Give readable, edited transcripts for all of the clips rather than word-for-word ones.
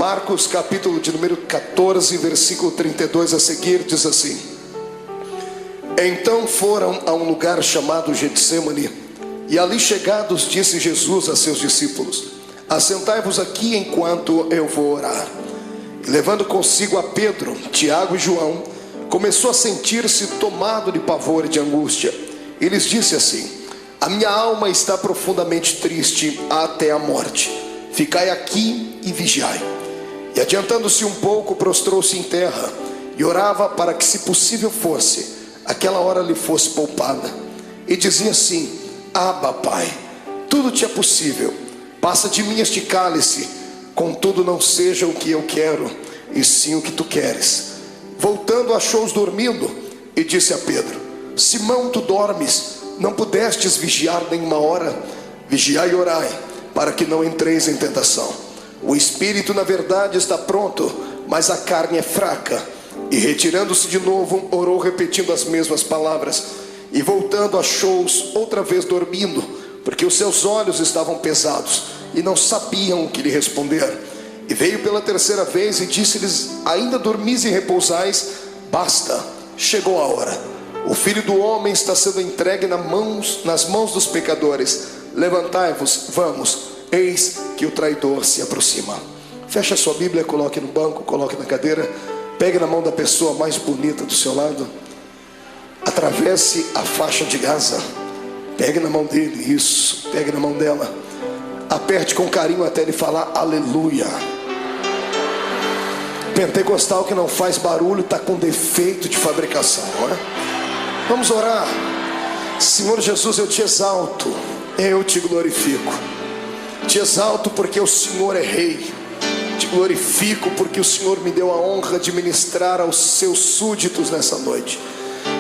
Marcos capítulo de número 14, versículo 32 a seguir, diz assim: Então foram a um lugar chamado Getsemane, e ali chegados disse Jesus a seus discípulos: Assentai-vos aqui enquanto eu vou orar. E levando consigo a Pedro, Tiago e João, começou a sentir-se tomado de pavor e de angústia. E lhes disse assim: A minha alma está profundamente triste até a morte. Ficai aqui e vigiai. E adiantando-se um pouco, prostrou-se em terra e orava para que, se possível fosse, aquela hora lhe fosse poupada. E dizia assim: Abba, Pai, tudo te é possível. Passa de mim este cálice, contudo não seja o que eu quero, e sim o que tu queres. Voltando, achou-os dormindo e disse a Pedro: Simão, tu dormes? Não pudestes vigiar nenhuma hora? Vigiai e orai, para que não entreis em tentação. O espírito na verdade está pronto, mas a carne é fraca. E retirando-se de novo, orou repetindo as mesmas palavras. E voltando, achou-os outra vez dormindo, porque os seus olhos estavam pesados e não sabiam o que lhe responder. E veio pela terceira vez e disse-lhes: Ainda dormis e repousais? Basta, chegou a hora. O Filho do Homem está sendo entregue nas mãos dos pecadores. Levantai-vos, vamos, eis que o traidor se aproxima. Feche a sua Bíblia, coloque no banco, coloque na cadeira. Pegue na mão da pessoa mais bonita do seu lado. Atravesse a faixa de Gaza. Pegue na mão dele, isso, pegue na mão dela. Aperte com carinho até ele falar aleluia. Pentecostal que não faz barulho está com defeito de fabricação, não é? Vamos orar. Senhor Jesus, eu te exalto, eu te glorifico. Te exalto porque o Senhor é rei. Te glorifico porque o Senhor me deu a honra de ministrar aos seus súditos nessa noite.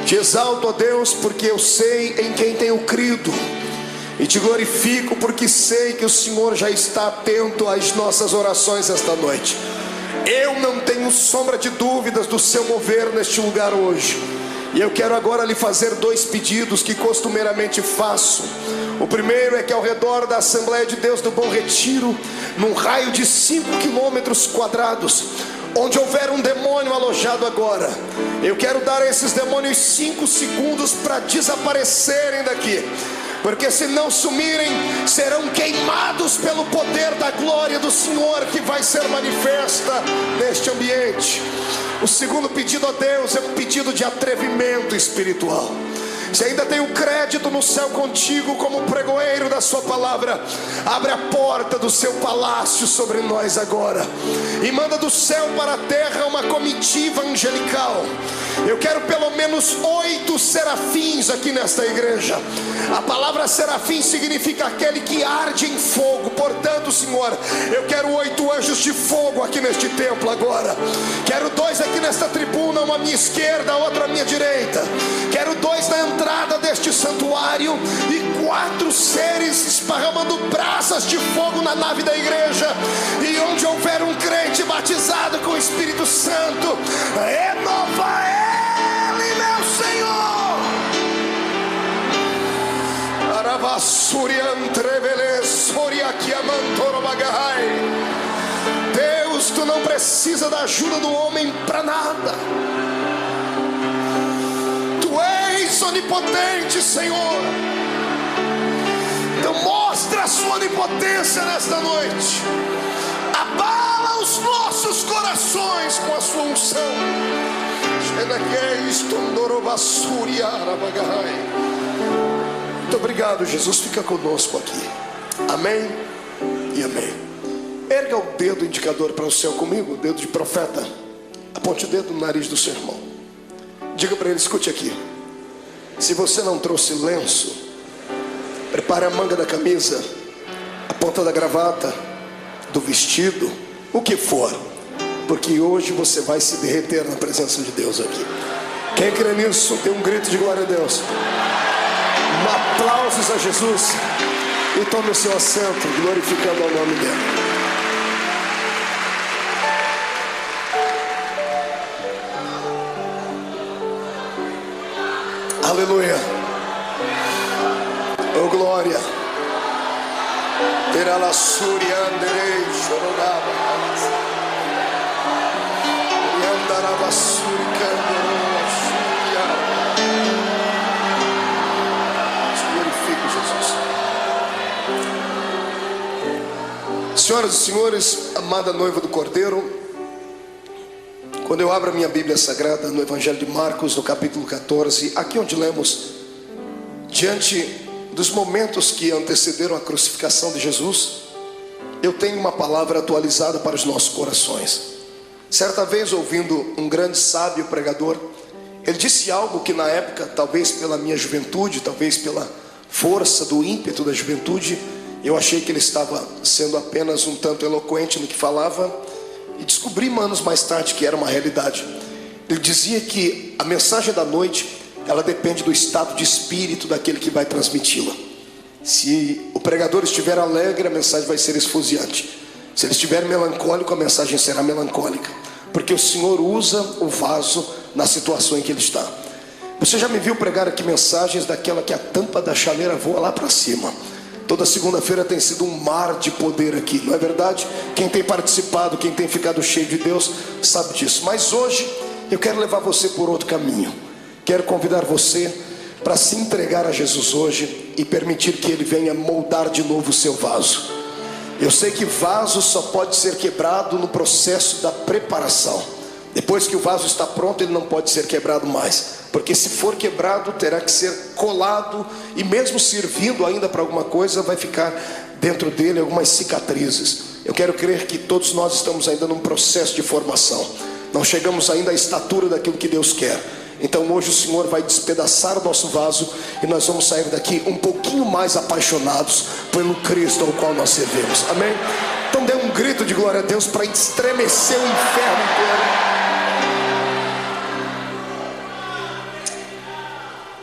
Te exalto, ó Deus, porque eu sei em quem tenho crido. E te glorifico porque sei que o Senhor já está atento às nossas orações esta noite. Eu não tenho sombra de dúvidas do seu mover neste lugar hoje. E eu quero agora lhe fazer dois pedidos que costumeiramente faço. O primeiro é que ao redor da Assembleia de Deus do Bom Retiro, num raio de 5 quilômetros quadrados, onde houver um demônio alojado agora, eu quero dar a esses demônios 5 segundos para desaparecerem daqui. Porque se não sumirem, serão queimados pelo poder da glória do Senhor que vai ser manifesta neste ambiente. O segundo pedido a Deus é um pedido de atrevimento espiritual. Se ainda tem um crédito no céu contigo como pregoeiro da sua palavra, abre a porta do seu palácio sobre nós agora e manda do céu para a terra uma comitiva angelical. Eu quero pelo menos 8 serafins aqui nesta igreja. A palavra serafim significa aquele que arde em fogo. Portanto, Senhor, eu quero 8 anjos de fogo aqui neste templo agora. Quero 2 aqui nesta tribuna, uma à minha esquerda, outra à minha direita. Quero 2 na entrada deste santuário e 4 seres esparramando brasas de fogo na nave da igreja. E onde houver um crente batizado com o Espírito Santo, renova ele, meu Senhor. Deus, tu não precisa da ajuda do homem para nada. Tu és onipotente, Senhor. Então mostra a sua onipotência nesta noite. Abala os nossos corações com a sua unção. Muito obrigado, Jesus. Fica conosco aqui. Amém e amém. Erga o dedo indicador para o céu comigo, o dedo de profeta. Aponte o dedo no nariz do seu irmão. Diga para ele: escute aqui. Se você não trouxe lenço, prepare a manga da camisa, a ponta da gravata, do vestido, o que for, porque hoje você vai se derreter na presença de Deus aqui. Quem crê nisso, dê um grito de glória a Deus. Aplausos a Jesus. E tome o seu assento, glorificando ao nome dele. Aleluia. Oh glória. Terá la suria anderei chorogava. Glorifico Jesus. Senhoras e senhores, amada noiva do Cordeiro, quando eu abro a minha Bíblia Sagrada no Evangelho de Marcos, no capítulo 14, aqui onde lemos, diante dos momentos que antecederam a crucificação de Jesus, eu tenho uma palavra atualizada para os nossos corações. Certa vez, ouvindo um grande sábio pregador, ele disse algo que na época, talvez pela minha juventude, talvez pela força do ímpeto da juventude, eu achei que ele estava sendo apenas um tanto eloquente no que falava, e descobri anos mais tarde que era uma realidade. Ele dizia que a mensagem da noite, ela depende do estado de espírito daquele que vai transmiti-la. Se o pregador estiver alegre, a mensagem vai ser esfuziante. Se ele estiver melancólico, a mensagem será melancólica, porque o Senhor usa o vaso na situação em que ele está. Você já me viu pregar aqui mensagens daquela que a tampa da chaleira voa lá para cima. Toda segunda-feira tem sido um mar de poder aqui, não é verdade? Quem tem participado, quem tem ficado cheio de Deus, sabe disso. Mas hoje eu quero levar você por outro caminho. Quero convidar você para se entregar a Jesus hoje e permitir que Ele venha moldar de novo o seu vaso. Eu sei que vaso só pode ser quebrado no processo da preparação. Depois que o vaso está pronto, ele não pode ser quebrado mais, porque se for quebrado, terá que ser colado, e mesmo servindo ainda para alguma coisa, vai ficar dentro dele algumas cicatrizes. Eu quero crer que todos nós estamos ainda num processo de formação, não chegamos ainda à estatura daquilo que Deus quer. Então hoje o Senhor vai despedaçar o nosso vaso, e nós vamos sair daqui um pouquinho mais apaixonados pelo Cristo ao qual nós servimos. Amém? Então dê um grito de glória a Deus para estremecer o inferno inteiro.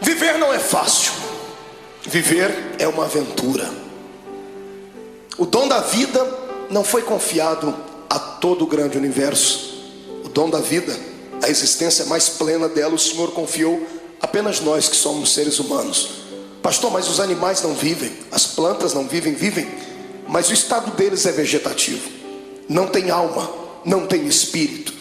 Viver não é fácil. Viver é uma aventura. O dom da vida não foi confiado a todo o grande universo. O dom da vida, a existência mais plena dela, o Senhor confiou apenas nós que somos seres humanos. Pastor, mas os animais não vivem, as plantas não vivem, mas o estado deles é vegetativo. Não tem alma, não tem espírito.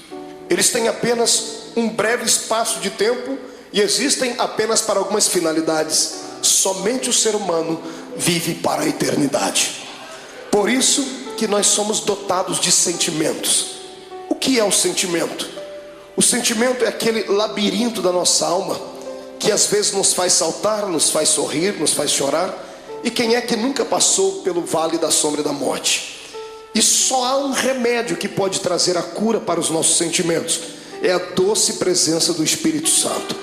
Eles têm apenas um breve espaço de tempo e existem apenas para algumas finalidades. Somente o ser humano vive para a eternidade. Por isso que nós somos dotados de sentimentos. O que é o sentimento? O sentimento é aquele labirinto da nossa alma que às vezes nos faz saltar, nos faz sorrir, nos faz chorar. E quem é que nunca passou pelo vale da sombra da morte? E só há um remédio que pode trazer a cura para os nossos sentimentos: é a doce presença do Espírito Santo.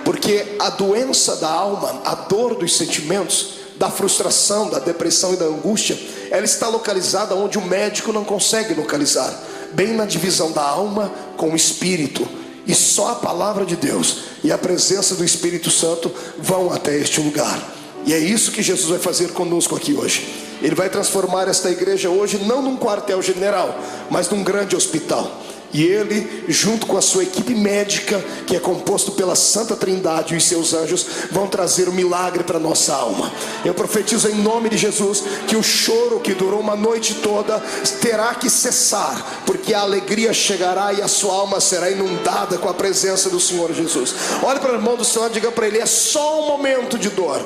Porque a doença da alma, a dor dos sentimentos, da frustração, da depressão e da angústia, ela está localizada onde o médico não consegue localizar, bem na divisão da alma com o espírito. E só a palavra de Deus e a presença do Espírito Santo vão até este lugar. E é isso que Jesus vai fazer conosco aqui hoje. Ele vai transformar esta igreja hoje não num quartel-general, mas num grande hospital. E Ele, junto com a sua equipe médica, que é composto pela Santa Trindade e os seus anjos, vão trazer o milagre para a nossa alma. Eu profetizo em nome de Jesus que o choro que durou uma noite toda terá que cessar, porque a alegria chegará e a sua alma será inundada com a presença do Senhor Jesus. Olhe para o irmão do Senhor e diga para ele: é só um momento de dor.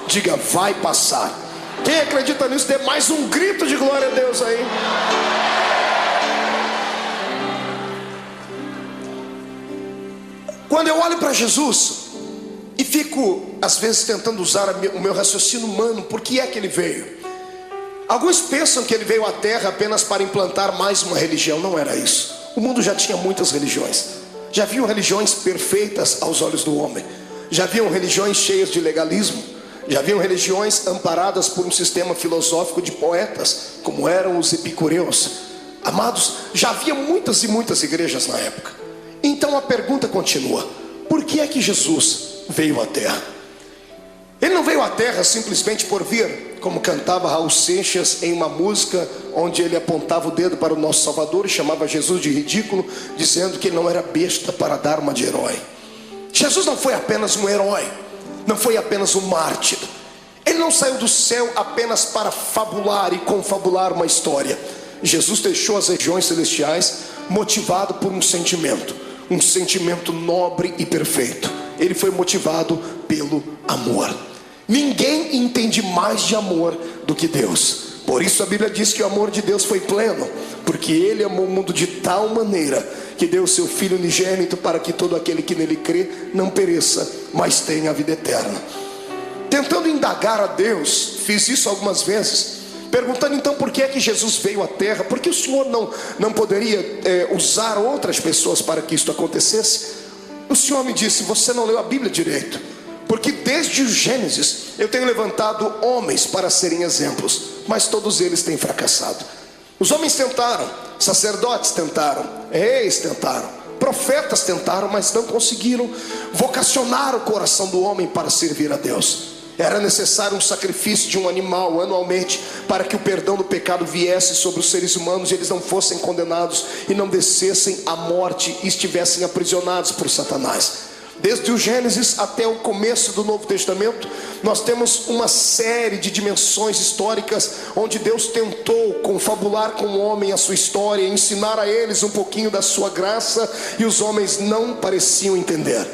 Diga: vai passar. Quem acredita nisso, dê mais um grito de glória a Deus aí. Quando eu olho para Jesus e fico às vezes tentando usar o meu raciocínio humano, por que é que ele veio? Alguns pensam que ele veio à terra apenas para implantar mais uma religião. Não era isso. O mundo já tinha muitas religiões. Já haviam religiões perfeitas aos olhos do homem. Já haviam religiões cheias de legalismo. Já haviam religiões amparadas por um sistema filosófico de poetas, como eram os epicureus. Amados, já havia muitas e muitas igrejas na época. Então a pergunta continua: por que é que Jesus veio à terra? Ele não veio à terra simplesmente por vir, como cantava Raul Seixas em uma música onde ele apontava o dedo para o nosso Salvador e chamava Jesus de ridículo, dizendo que ele não era besta para dar uma de herói. Jesus não foi apenas um herói, não foi apenas um mártir. Ele não saiu do céu apenas para fabular e confabular uma história. Jesus deixou as regiões celestiais motivado por um sentimento nobre e perfeito. Ele foi motivado pelo amor. Ninguém entende mais de amor do que Deus. Por isso a Bíblia diz que o amor de Deus foi pleno, porque Ele amou o mundo de tal maneira que deu o seu Filho unigênito, para que todo aquele que nele crê não pereça, mas tenha a vida eterna. Tentando indagar a Deus, fiz isso algumas vezes, perguntando então por que é que Jesus veio à terra, porque o Senhor não poderia usar outras pessoas para que isto acontecesse. O Senhor me disse: você não leu a Bíblia direito, porque desde o Gênesis eu tenho levantado homens para serem exemplos, mas todos eles têm fracassado. Os homens tentaram, sacerdotes tentaram, reis tentaram, profetas tentaram, mas não conseguiram vocacionar o coração do homem para servir a Deus. Era necessário um sacrifício de um animal anualmente, para que o perdão do pecado viesse sobre os seres humanos e eles não fossem condenados e não descessem à morte e estivessem aprisionados por Satanás. Desde o Gênesis até o começo do Novo Testamento, nós temos uma série de dimensões históricas onde Deus tentou confabular com o homem a sua história, ensinar a eles um pouquinho da sua graça, e os homens não pareciam entender.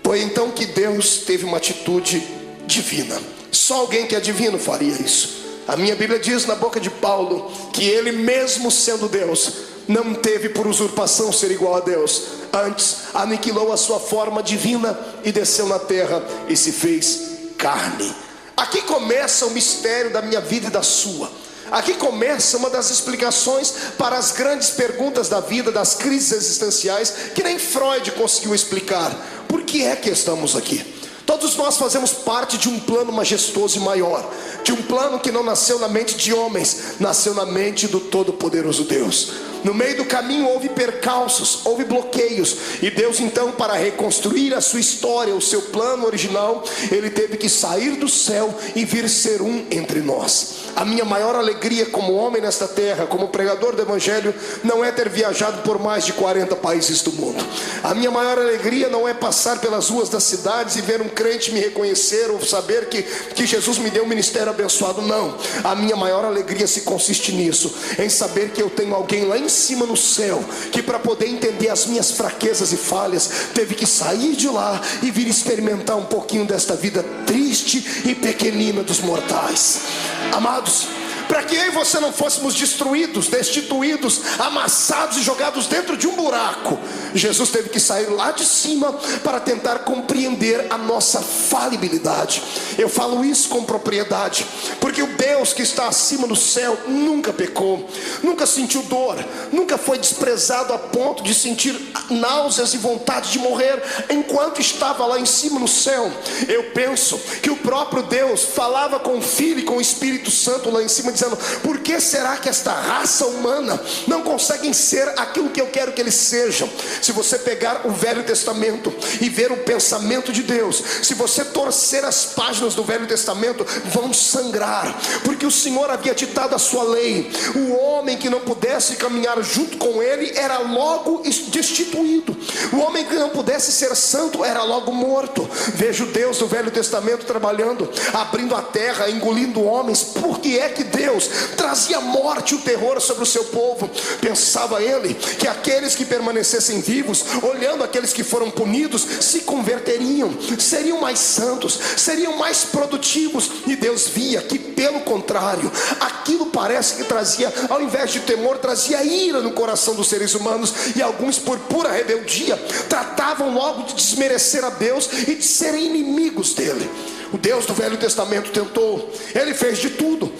Foi então que Deus teve uma atitude divina. Só alguém que é divino faria isso. A minha Bíblia diz na boca de Paulo que ele, mesmo sendo Deus, não teve por usurpação ser igual a Deus. Antes aniquilou a sua forma divina e desceu na terra e se fez carne. Aqui começa o mistério da minha vida e da sua. Aqui começa uma das explicações para as grandes perguntas da vida, das crises existenciais, que nem Freud conseguiu explicar. Por que é que estamos aqui? Todos nós fazemos parte de um plano majestoso e maior, de um plano que não nasceu na mente de homens, nasceu na mente do Todo-Poderoso Deus. No meio do caminho houve percalços, houve bloqueios, e Deus então, para reconstruir a sua história, o seu plano original, Ele teve que sair do céu e vir ser um entre nós. A minha maior alegria como homem nesta terra, como pregador do Evangelho, não é ter viajado por mais de 40 países do mundo. A minha maior alegria não é passar pelas ruas das cidades e ver um crente me reconhecer, ou saber que Jesus me deu um ministério abençoado. Não, a minha maior alegria se consiste nisso, em saber que eu tenho alguém lá em cima no céu, que para poder entender as minhas fraquezas e falhas, teve que sair de lá e vir experimentar um pouquinho desta vida triste e pequenina dos mortais. Amados, para que eu e você não fôssemos destruídos, destituídos, amassados e jogados dentro de um buraco, Jesus teve que sair lá de cima para tentar compreender a nossa falibilidade. Eu falo isso com propriedade, porque o Deus que está acima do céu nunca pecou, nunca sentiu dor, nunca foi desprezado a ponto de sentir náuseas e vontade de morrer enquanto estava lá em cima no céu. Eu penso que o próprio Deus falava com o Filho e com o Espírito Santo lá em cima, dizendo: por que será que esta raça humana não conseguem ser aquilo que eu quero que eles sejam? Se você pegar o Velho Testamento e ver o pensamento de Deus, se você torcer as páginas do Velho Testamento, vão sangrar, porque o Senhor havia ditado a sua lei. O homem que não pudesse caminhar junto com ele era logo destituído. O homem que não pudesse ser santo era logo morto. Veja o Deus do Velho Testamento trabalhando, abrindo a terra, engolindo homens. Por que é que Deus trazia morte e o terror sobre o seu povo? Pensava ele que aqueles que permanecessem vivos, olhando aqueles que foram punidos, se converteriam, seriam mais santos, seriam mais produtivos. E Deus via que, pelo contrário, aquilo parece que trazia, ao invés de temor, trazia ira no coração dos seres humanos. E alguns, por pura rebeldia, tratavam logo de desmerecer a Deus e de serem inimigos dele. O Deus do Velho Testamento tentou, ele fez de tudo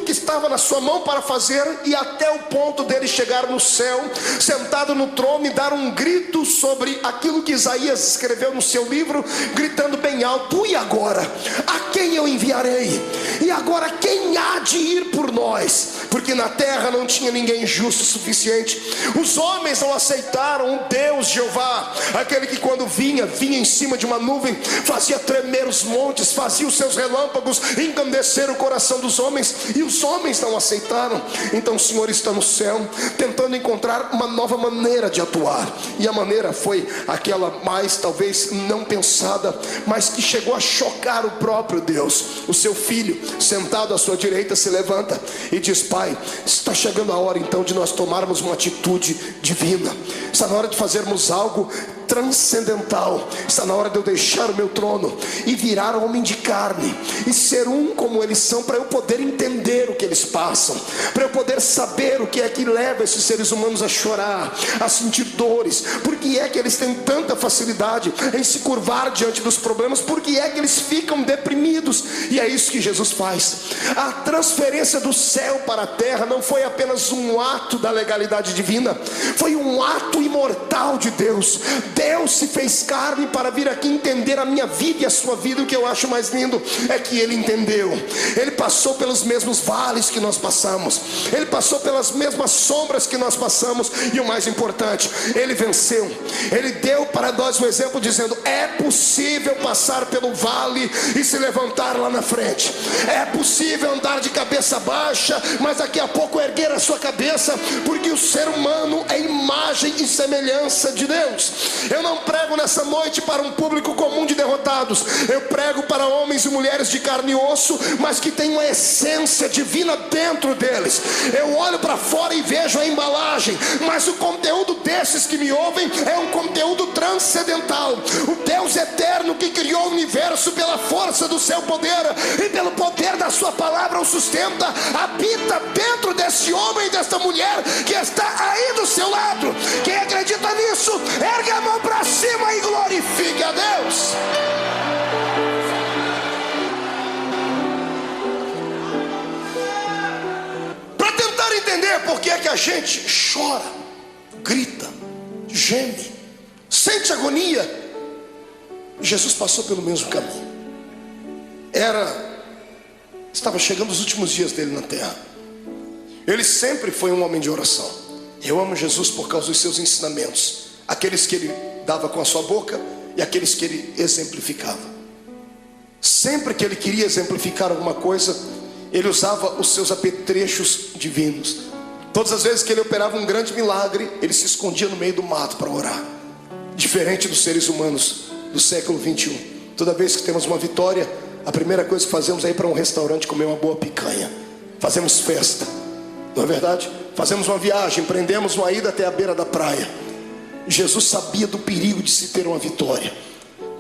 que estava na sua mão para fazer, e até o ponto dele chegar no céu, sentado no trono, e dar um grito sobre aquilo que Isaías escreveu no seu livro, gritando bem alto: e agora? A quem eu enviarei? E agora quem há de ir por nós? Porque na terra não tinha ninguém justo o suficiente. Os homens não aceitaram o Deus Jeová, aquele que quando vinha em cima de uma nuvem, fazia tremer os montes, fazia os seus relâmpagos engrandecer o coração dos homens, e os homens não aceitaram. Então o Senhor está no céu, tentando encontrar uma nova maneira de atuar, e a maneira foi aquela mais talvez não pensada, mas que chegou a chocar o próprio Deus. O seu filho, sentado à sua direita, se levanta e diz: Pai, está chegando a hora então de nós tomarmos uma atitude divina. Está na hora de fazermos algo transcendental. Está na hora de eu deixar o meu trono e virar homem de carne e ser um como eles são, para eu poder entender o que eles passam, para eu poder saber o que é que leva esses seres humanos a chorar, a sentir dores. Por que é que eles têm tanta facilidade em se curvar diante dos problemas? Por que é que eles ficam deprimidos? E é isso que Jesus faz. A transferência do céu para a terra não foi apenas um ato da legalidade divina, foi um ato imortal de Deus. Deus se fez carne para vir aqui entender a minha vida e a sua vida. O que eu acho mais lindo é que Ele entendeu. Ele passou pelos mesmos vales que nós passamos, Ele passou pelas mesmas sombras que nós passamos, e o mais importante, Ele venceu. Ele deu para nós um exemplo dizendo: é possível passar pelo vale e se levantar lá na frente. É possível andar de cabeça baixa, mas daqui a pouco erguer a sua cabeça, porque o ser humano é imagem e semelhança de Deus. Eu não prego nessa noite para um público comum de derrotados. Eu prego para homens e mulheres de carne e osso, mas que tem uma essência divina dentro deles. Eu olho para fora e vejo a embalagem, mas o conteúdo desses que me ouvem é um conteúdo transcendental. O Deus eterno que criou o universo pela força do seu poder e pelo poder da sua palavra o sustenta, habita dentro desse homem e desta mulher que está aí do seu lado. Quem acredita nisso, ergue a mão para cima e glorifique a Deus. Para tentar entender por que é que a gente chora, grita, geme, sente agonia, Jesus passou pelo mesmo caminho. Estava chegando os últimos dias dele na terra. Ele sempre foi um homem de oração. Eu amo Jesus por causa dos seus ensinamentos, aqueles que ele dava com a sua boca e aqueles que ele exemplificava. Sempre que ele queria exemplificar alguma coisa, ele usava os seus apetrechos divinos. Todas as vezes que ele operava um grande milagre, ele se escondia no meio do mato para orar. Diferente dos seres humanos do século 21. Toda vez que temos uma vitória, a primeira coisa que fazemos é ir para um restaurante comer uma boa picanha. Fazemos festa, não é verdade? Fazemos uma viagem, empreendemos uma ida até a beira da praia. Jesus sabia do perigo de se ter uma vitória.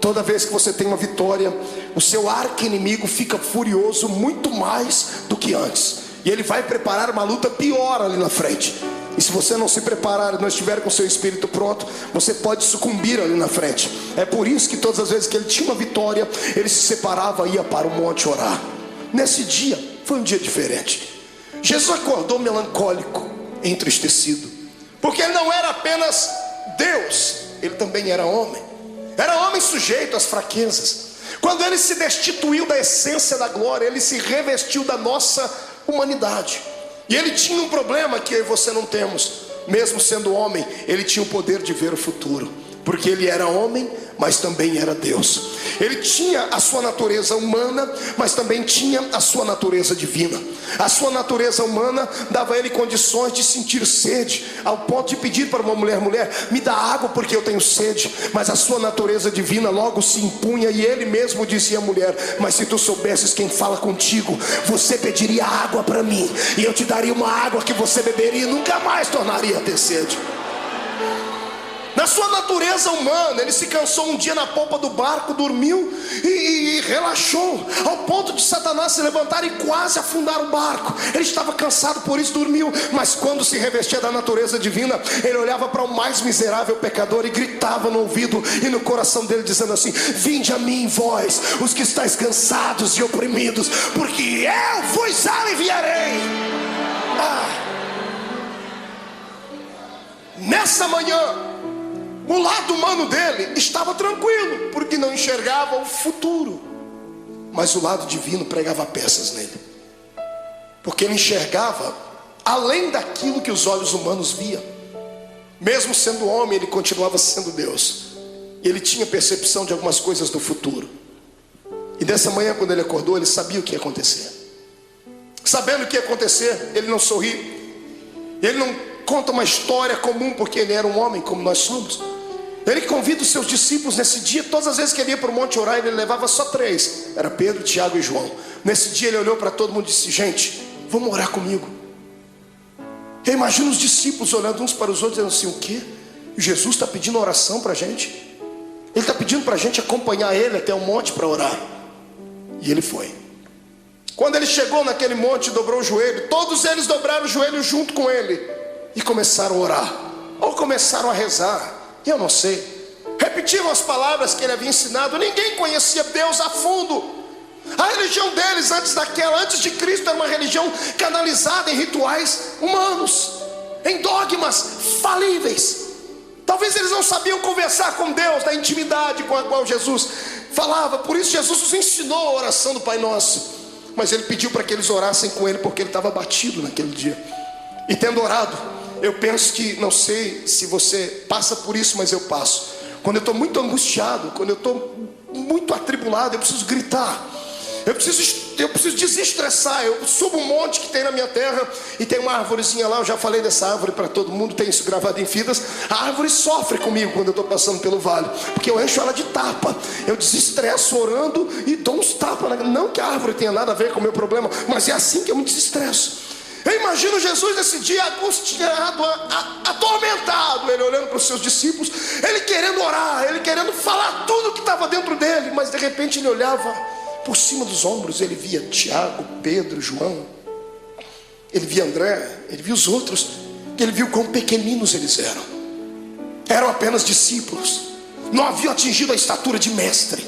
Toda vez que você tem uma vitória, o seu arqui-inimigo fica furioso muito mais do que antes, e ele vai preparar uma luta pior ali na frente. E se você não se preparar e não estiver com o seu espírito pronto, você pode sucumbir ali na frente. É por isso que todas as vezes que ele tinha uma vitória, ele se separava e ia para o monte orar. Nesse dia, foi um dia diferente. Jesus acordou melancólico, entristecido, porque ele não era apenas Deus, ele também era homem. Era homem sujeito às fraquezas. Quando ele se destituiu da essência da glória, ele se revestiu da nossa humanidade. E ele tinha um problema que eu e você não temos. Mesmo sendo homem, ele tinha o poder de ver o futuro, porque ele era homem, mas também era Deus. Ele tinha a sua natureza humana, mas também tinha a sua natureza divina. A sua natureza humana dava a ele condições de sentir sede, ao ponto de pedir para uma mulher: me dá água porque eu tenho sede. Mas a sua natureza divina logo se impunha, e ele mesmo dizia à mulher: mas se tu soubesses quem fala contigo, você pediria água para mim, e eu te daria uma água que você beberia e nunca mais tornaria a ter sede. Na sua natureza humana, ele se cansou um dia na polpa do barco, dormiu e relaxou, ao ponto de Satanás se levantar e quase afundar o barco. Ele estava cansado, por isso dormiu. Mas quando se revestia da natureza divina, ele olhava para o mais miserável pecador e gritava no ouvido e no coração dele, dizendo assim: vinde a mim, vós, os que estáis cansados e oprimidos, porque eu vos aliviarei. Nessa manhã, o lado humano dele estava tranquilo, porque não enxergava o futuro. Mas o lado divino pregava peças nele, porque ele enxergava além daquilo que os olhos humanos viam. Mesmo sendo homem, ele continuava sendo Deus, e ele tinha percepção de algumas coisas do futuro. E dessa manhã, quando ele acordou, ele sabia o que ia acontecer. Sabendo o que ia acontecer, ele não sorri, ele não conta uma história comum, porque ele era um homem como nós somos. Ele convida os seus discípulos nesse dia. Todas as vezes que ele ia para o monte orar, ele levava só 3. Era Pedro, Tiago e João. Nesse dia ele olhou para todo mundo e disse: gente, vamos orar comigo. Eu imagino os discípulos olhando uns para os outros, dizendo assim: o quê? Jesus está pedindo oração para a gente? Ele está pedindo para a gente acompanhar ele até o monte para orar. E ele foi. Quando ele chegou naquele monte, dobrou o joelho. Todos eles dobraram o joelho junto com ele e começaram a orar, ou começaram a rezar, eu não sei. Repetiram as palavras que ele havia ensinado. Ninguém conhecia Deus a fundo. A religião deles antes de Cristo, era uma religião canalizada em rituais humanos, em dogmas falíveis. Talvez eles não sabiam conversar com Deus na intimidade com a qual Jesus falava. Por isso Jesus os ensinou a oração do Pai Nosso. Mas ele pediu para que eles orassem com ele, porque ele estava abatido naquele dia. E tendo orado, eu penso que, não sei se você passa por isso, mas eu passo. Quando eu estou muito angustiado, quando eu estou muito atribulado, eu preciso gritar. Eu preciso desestressar. Eu subo um monte que tem na minha terra e tem uma árvorezinha lá. Eu já falei dessa árvore para todo mundo, tem isso gravado em fitas. A árvore sofre comigo quando eu estou passando pelo vale, porque eu encho ela de tapa. Eu desestresso orando e dou uns tapas. Não que a árvore tenha nada a ver com o meu problema, mas é assim que eu me desestresso. Eu imagino Jesus nesse dia angustiado, atormentado, ele olhando para os seus discípulos, ele querendo orar, ele querendo falar tudo que estava dentro dele. Mas de repente ele olhava por cima dos ombros, ele via Tiago, Pedro, João, ele via André, ele via os outros, ele viu quão pequeninos eles eram. Eram apenas discípulos, não haviam atingido a estatura de mestre.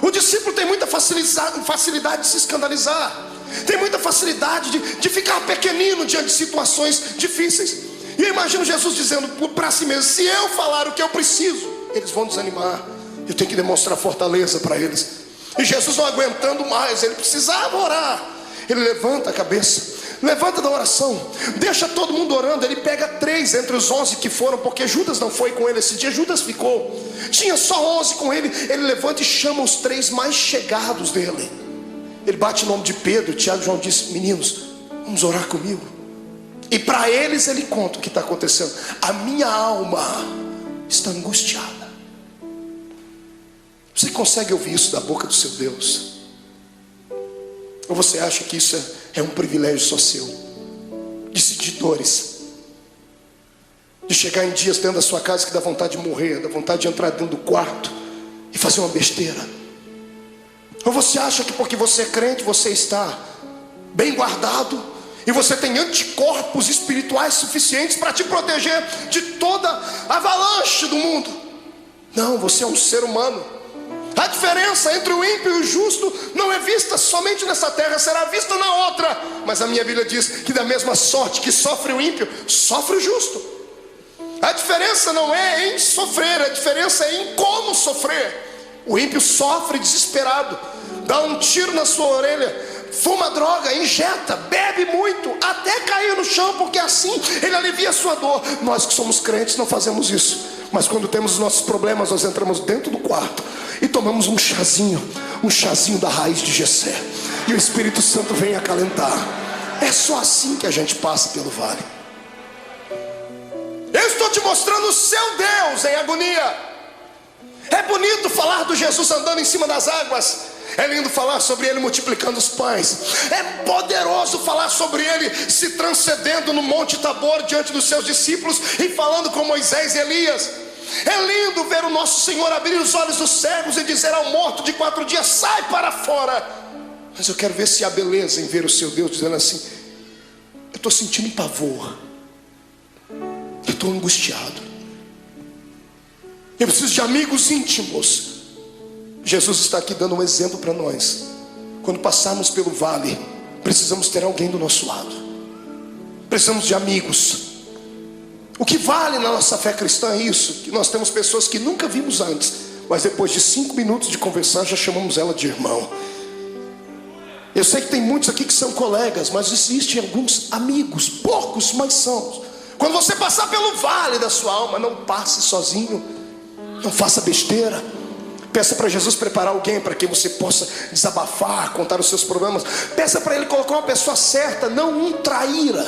O discípulo tem muita facilidade de se escandalizar, tem muita facilidade de ficar pequenino diante de situações difíceis. E eu imagino Jesus dizendo para si mesmo: se eu falar o que eu preciso, eles vão desanimar. Eu tenho que demonstrar fortaleza para eles. E Jesus não aguentando mais, ele precisava orar. Ele levanta a cabeça, levanta da oração, deixa todo mundo orando. Ele pega 3 entre os 11 que foram, porque Judas não foi com ele esse dia. Judas ficou, tinha só 11 com ele. Ele levanta e chama os 3 mais chegados dele. Ele bate o nome de Pedro, Tiago e João, diz: meninos, vamos orar comigo. E para eles ele conta o que está acontecendo. A minha alma está angustiada. Você consegue ouvir isso da boca do seu Deus? Ou você acha que isso é um privilégio só seu? De sentir dores, de chegar em dias dentro da sua casa que dá vontade de morrer, dá vontade de entrar dentro do quarto e fazer uma besteira? Ou você acha que porque você é crente, você está bem guardado e você tem anticorpos espirituais suficientes para te proteger de toda a avalanche do mundo? Não, você é um ser humano. A diferença entre o ímpio e o justo não é vista somente nessa terra, será vista na outra. Mas a minha Bíblia diz que da mesma sorte que sofre o ímpio, sofre o justo. A diferença não é em sofrer, a diferença é em como sofrer. O ímpio sofre desesperado, dá um tiro na sua orelha, fuma droga, injeta, bebe muito, até cair no chão, porque assim ele alivia a sua dor. Nós que somos crentes não fazemos isso. Mas quando temos os nossos problemas, nós entramos dentro do quarto e tomamos um chazinho da raiz de Jessé, e o Espírito Santo vem acalentar. É só assim que a gente passa pelo vale. Eu estou te mostrando o seu Deus em agonia. É bonito falar do Jesus andando em cima das águas, é lindo falar sobre ele multiplicando os pães, é poderoso falar sobre ele se transcendendo no Monte Tabor diante dos seus discípulos e falando com Moisés e Elias. É lindo ver o nosso Senhor abrir os olhos dos cegos e dizer ao morto de 4 dias: sai para fora. Mas eu quero ver se há beleza em ver o seu Deus dizendo assim: eu estou sentindo pavor, eu estou angustiado, eu preciso de amigos íntimos. Jesus está aqui dando um exemplo para nós. Quando passarmos pelo vale, precisamos ter alguém do nosso lado, precisamos de amigos. O que vale na nossa fé cristã é isso, que nós temos pessoas que nunca vimos antes, mas depois de 5 minutos de conversar já chamamos ela de irmão. Eu sei que tem muitos aqui que são colegas, mas existem alguns amigos, poucos, mas são. Quando você passar pelo vale da sua alma, não passe sozinho, não faça besteira. Peça para Jesus preparar alguém para que você possa desabafar, contar os seus problemas. Peça para Ele colocar uma pessoa certa, não um traíra,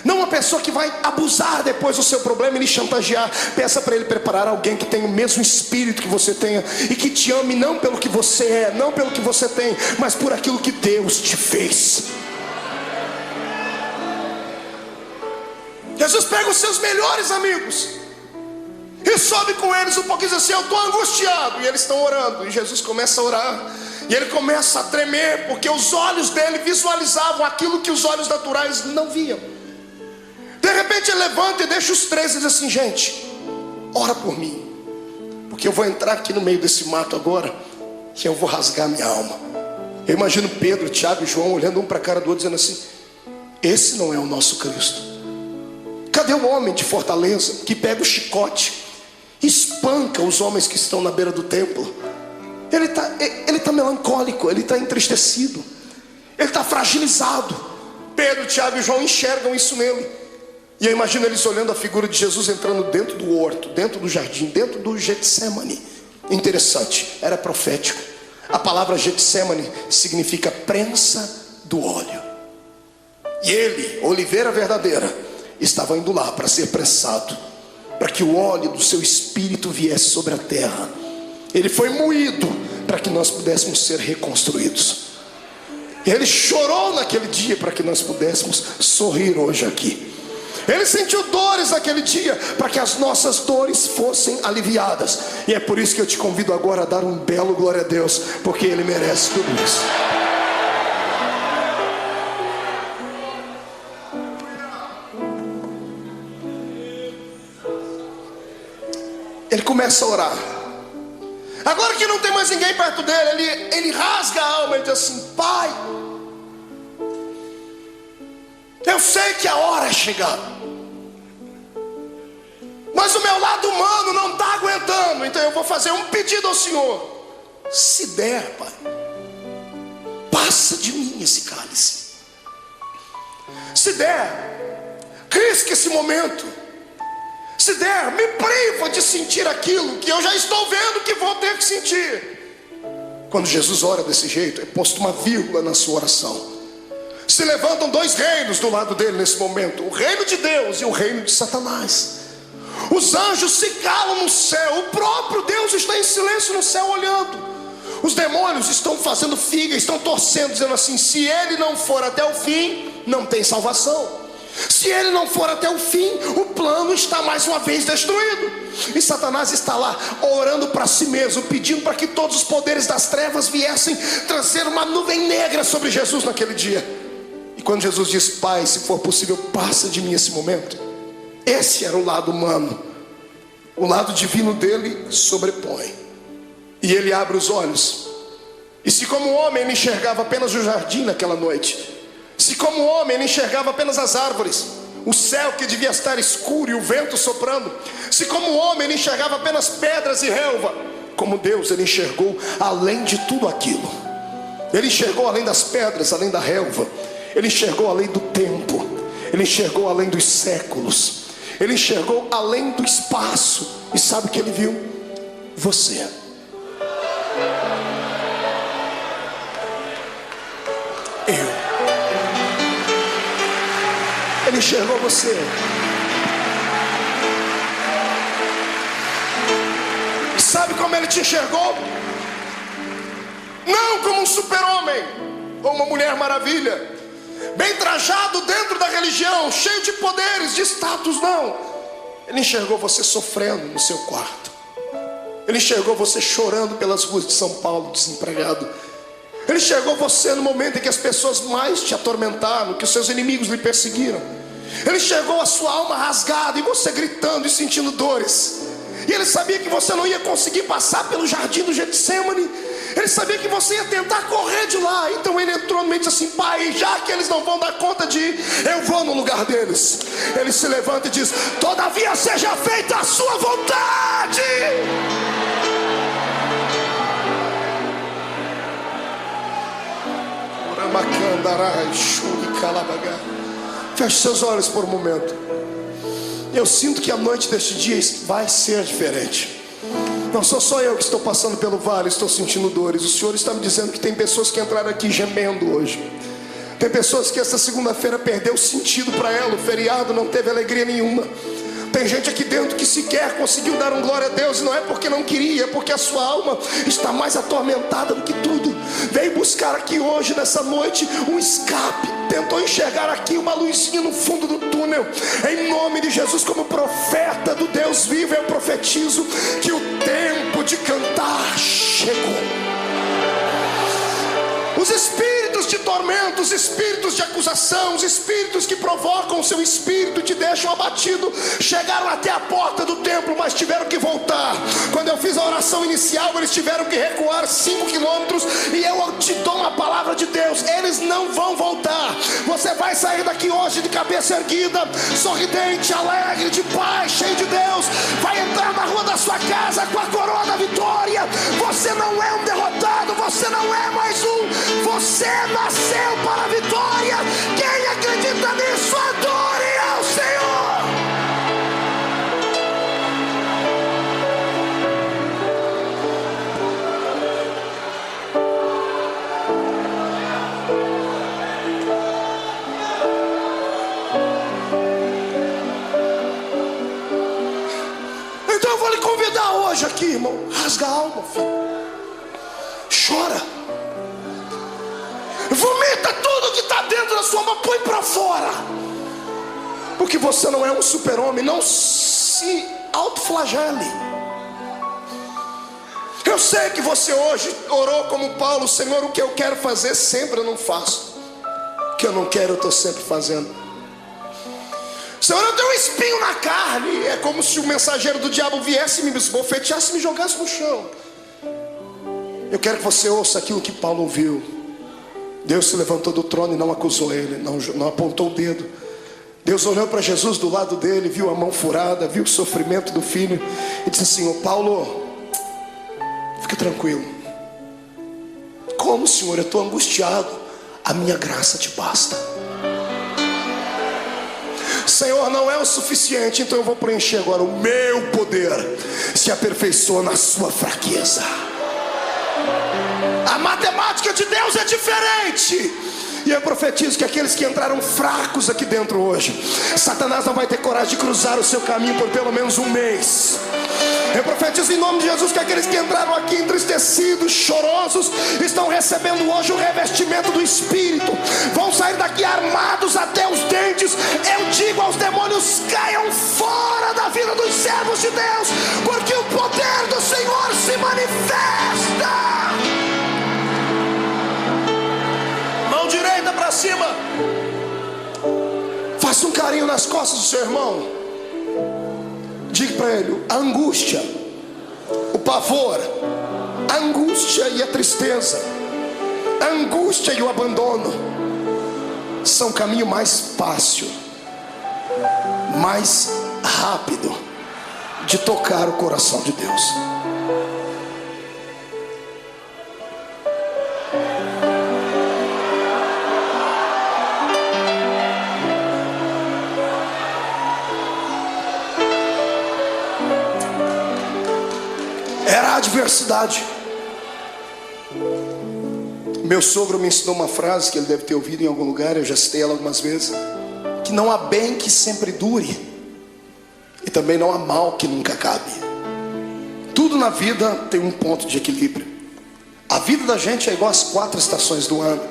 não uma pessoa que vai abusar depois do seu problema e lhe chantagear. Peça para Ele preparar alguém que tenha o mesmo espírito que você tenha e que te ame não pelo que você é, não pelo que você tem, mas por aquilo que Deus te fez. Jesus pega os seus melhores amigos e sobe com eles um pouquinho, diz assim: eu estou angustiado. E eles estão orando, e Jesus começa a orar, e ele começa a tremer, porque os olhos dele visualizavam aquilo que os olhos naturais não viam. De repente ele levanta e deixa os três e diz assim: gente, ora por mim, porque eu vou entrar aqui no meio desse mato agora, que eu vou rasgar minha alma. Eu imagino Pedro, Tiago e João olhando um para a cara do outro, dizendo assim: esse não é o nosso Cristo. Cadê o homem de Fortaleza que pega o chicote, espanca os homens que estão na beira do templo? Ele está melancólico, ele está entristecido, ele está fragilizado. Pedro, Tiago e João enxergam isso nele. E eu imagino eles olhando a figura de Jesus entrando dentro do horto, dentro do jardim, dentro do Getsemane. Interessante, era profético. A palavra Getsemane significa prensa do óleo. E ele, oliveira verdadeira, estava indo lá para ser prensado, para que o óleo do seu espírito viesse sobre a terra. Ele foi moído para que nós pudéssemos ser reconstruídos. Ele chorou naquele dia para que nós pudéssemos sorrir hoje aqui. Ele sentiu dores naquele dia para que as nossas dores fossem aliviadas. E é por isso que eu te convido agora a dar um belo glória a Deus, porque Ele merece tudo isso. Ele começa a orar. Agora que não tem mais ninguém perto dele, ele rasga a alma e diz assim: Pai, eu sei que a hora é chegada, mas o meu lado humano não está aguentando. Então eu vou fazer um pedido ao Senhor: se der, Pai, passa de mim esse cálice. Se der, risque esse momento. Se der, me priva de sentir aquilo que eu já estou vendo que vou ter que sentir. Quando Jesus ora desse jeito, é posto uma vírgula na sua oração. Se levantam dois reinos do lado dele nesse momento: o reino de Deus e o reino de Satanás. Os anjos se calam no céu, o próprio Deus está em silêncio no céu olhando. Os demônios estão fazendo figa, estão torcendo, dizendo assim: se ele não for até o fim, não tem salvação. Se ele não for até o fim, o plano está mais uma vez destruído. E Satanás está lá orando para si mesmo, pedindo para que todos os poderes das trevas viessem trazer uma nuvem negra sobre Jesus naquele dia. E quando Jesus diz: Pai, se for possível, passa de mim esse momento, esse era o lado humano. O lado divino dele sobrepõe. E ele abre os olhos. E se como homem ele enxergava apenas o jardim naquela noite, se como homem ele enxergava apenas as árvores, o céu que devia estar escuro e o vento soprando, se como homem ele enxergava apenas pedras e relva, como Deus ele enxergou além de tudo aquilo. Ele enxergou além das pedras, além da relva. Ele enxergou além do tempo. Ele enxergou além dos séculos. Ele enxergou além do espaço. E sabe o que ele viu? Você. Ele enxergou você. Sabe como ele te enxergou? Não como um super-homem ou uma mulher maravilha, bem trajado dentro da religião, cheio de poderes, de status, não. Ele enxergou você sofrendo no seu quarto. Ele enxergou você chorando pelas ruas de São Paulo, desempregado. Ele enxergou você no momento em que as pessoas mais te atormentaram, que os seus inimigos lhe perseguiram. Ele enxergou a sua alma rasgada e você gritando e sentindo dores. E ele sabia que você não ia conseguir passar pelo jardim do Getsemane. Ele sabia que você ia tentar correr de lá. Então ele entrou no meio e disse assim: Pai, já que eles não vão dar conta de ir, eu vou no lugar deles. Ele se levanta e diz: todavia seja feita a sua vontade. Feche seus olhos por um momento. Eu sinto que a noite deste dia vai ser diferente. Não sou só eu que estou passando pelo vale, estou sentindo dores. O Senhor está me dizendo que tem pessoas que entraram aqui gemendo hoje. Tem pessoas que essa segunda-feira perdeu sentido para ela. O feriado não teve alegria nenhuma. Tem gente aqui dentro que sequer conseguiu dar um glória a Deus, e não é porque não queria, é porque a sua alma está mais atormentada do que tudo. Veio buscar aqui hoje, nessa noite, um escape. Tentou enxergar aqui uma luzinha no fundo do túnel. Em nome de Jesus, como profeta do Deus vivo, eu profetizo que o tempo de cantar chegou. Os espíritos de tormento, os espíritos de acusação, os espíritos que provocam o seu espírito e te deixam abatido, chegaram até a porta do templo, mas tiveram que voltar. Quando eu fiz a oração inicial, eles tiveram que recuar 5 quilômetros. E eu te dou uma palavra de Deus: eles não vão voltar. Você vai sair daqui hoje de cabeça erguida, sorridente, alegre, de paz, cheio de Deus. Vai entrar na rua da sua casa com a coroa da vitória. Você não é um derrotado, você não é mais um. Você nasceu para a vitória. Quem acredita nisso, adore ao Senhor. Então eu vou lhe convidar hoje aqui, irmão. Rasga a alma, filho. Chora. Vomita tudo que está dentro da sua alma, põe para fora. Porque você não é um super-homem. Não se autoflagele. Eu sei que você hoje orou como Paulo: Senhor, o que eu quero fazer sempre eu não faço, o que eu não quero eu estou sempre fazendo. Senhor, eu tenho um espinho na carne. É como se o mensageiro do diabo viesse, me esbofeteasse e me jogasse no chão. Eu quero que você ouça aquilo que Paulo ouviu. Deus se levantou do trono e não acusou ele, não apontou o dedo. Deus olhou para Jesus do lado dele, viu a mão furada, viu o sofrimento do filho e disse assim: ô Paulo, fique tranquilo. Como, Senhor? Eu estou angustiado. A minha graça te basta. Senhor, não é o suficiente, então eu vou preencher agora. O meu poder se aperfeiçoa na sua fraqueza. A matemática de Deus é diferente. E eu profetizo que aqueles que entraram fracos aqui dentro hoje, Satanás não vai ter coragem de cruzar o seu caminho por pelo menos um mês. Eu profetizo em nome de Jesus que aqueles que entraram aqui entristecidos, chorosos, estão recebendo hoje o revestimento do Espírito. Vão sair daqui armados até os dentes. Eu digo aos demônios: caiam fora da vida dos servos de Deus, porque o poder do Senhor se manifesta. Mão direita para cima. Faça um carinho nas costas do seu irmão. Diga para ele: a angústia, o pavor, a angústia e a tristeza, a angústia e o abandono são o caminho mais fácil, mais rápido de tocar o coração de Deus. Era a adversidade. Meu sogro me ensinou uma frase que ele deve ter ouvido em algum lugar, eu já citei ela algumas vezes: que não há bem que sempre dure, e também não há mal que nunca acabe. Tudo na vida tem um ponto de equilíbrio. A vida da gente é igual às 4 estações do ano.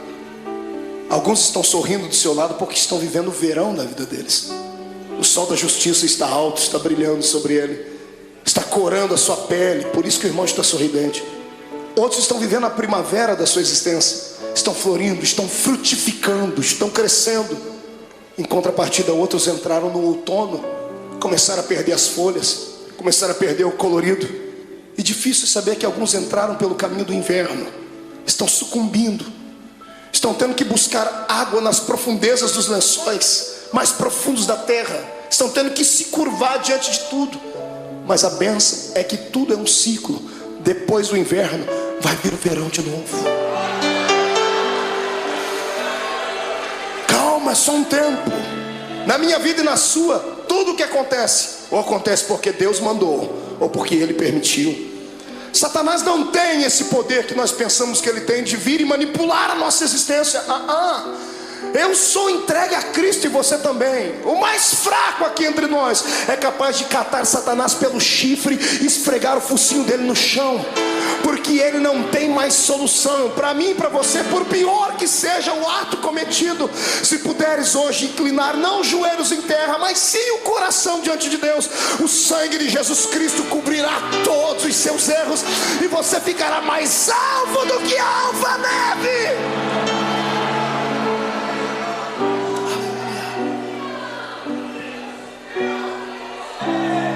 Alguns estão sorrindo do seu lado porque estão vivendo o verão da vida deles. O sol da justiça está alto, está brilhando sobre ele, está corando a sua pele, por isso que o irmão está sorridente. Outros estão vivendo a primavera da sua existência, estão florindo, estão frutificando, estão crescendo. Em contrapartida, outros entraram no outono, começaram a perder as folhas, começaram a perder o colorido. E difícil saber que alguns entraram pelo caminho do inverno, estão sucumbindo, estão tendo que buscar água nas profundezas dos lençóis mais profundos da terra, estão tendo que se curvar diante de tudo. Mas a bênção é que tudo é um ciclo. Depois do inverno vai vir o verão de novo. Calma, é só um tempo. Na minha vida e na sua, tudo o que acontece, ou acontece porque Deus mandou, ou porque Ele permitiu. Satanás não tem esse poder que nós pensamos que ele tem, de vir e manipular a nossa existência. Eu sou entregue a Cristo e você também. O mais fraco aqui entre nós é capaz de catar Satanás pelo chifre e esfregar o focinho dele no chão, porque ele não tem mais solução. Para mim e para você, por pior que seja o ato cometido, se puderes hoje inclinar não os joelhos em terra, mas sim o coração diante de Deus, o sangue de Jesus Cristo cobrirá todos os seus erros e você ficará mais alvo do que a alva-neve.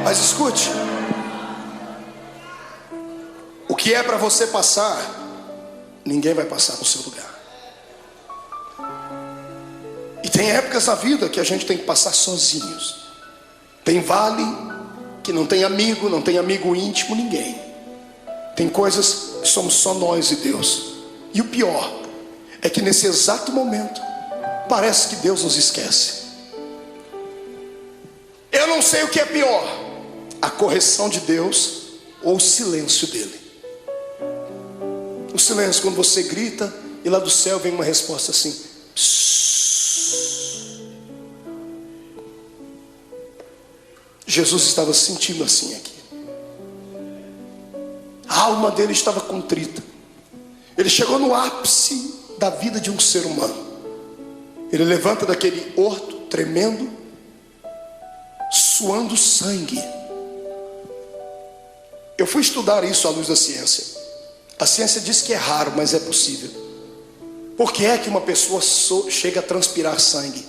Mas escute, o que é para você passar, ninguém vai passar no seu lugar. E tem épocas na vida que a gente tem que passar sozinhos. Tem vale que não tem amigo íntimo, ninguém. Tem coisas que somos só nós e Deus. E o pior é que nesse exato momento parece que Deus nos esquece. Eu não sei o que é pior, a correção de Deus ou o silêncio dele. O silêncio, quando você grita e lá do céu vem uma resposta assim: psss. Jesus estava sentindo assim aqui. A alma dele estava contrita. Ele chegou no ápice da vida de um ser humano. Ele levanta daquele horto tremendo, suando sangue. Eu fui estudar isso à luz da ciência. A ciência diz que é raro, mas é possível. Por que é que uma pessoa chega a transpirar sangue?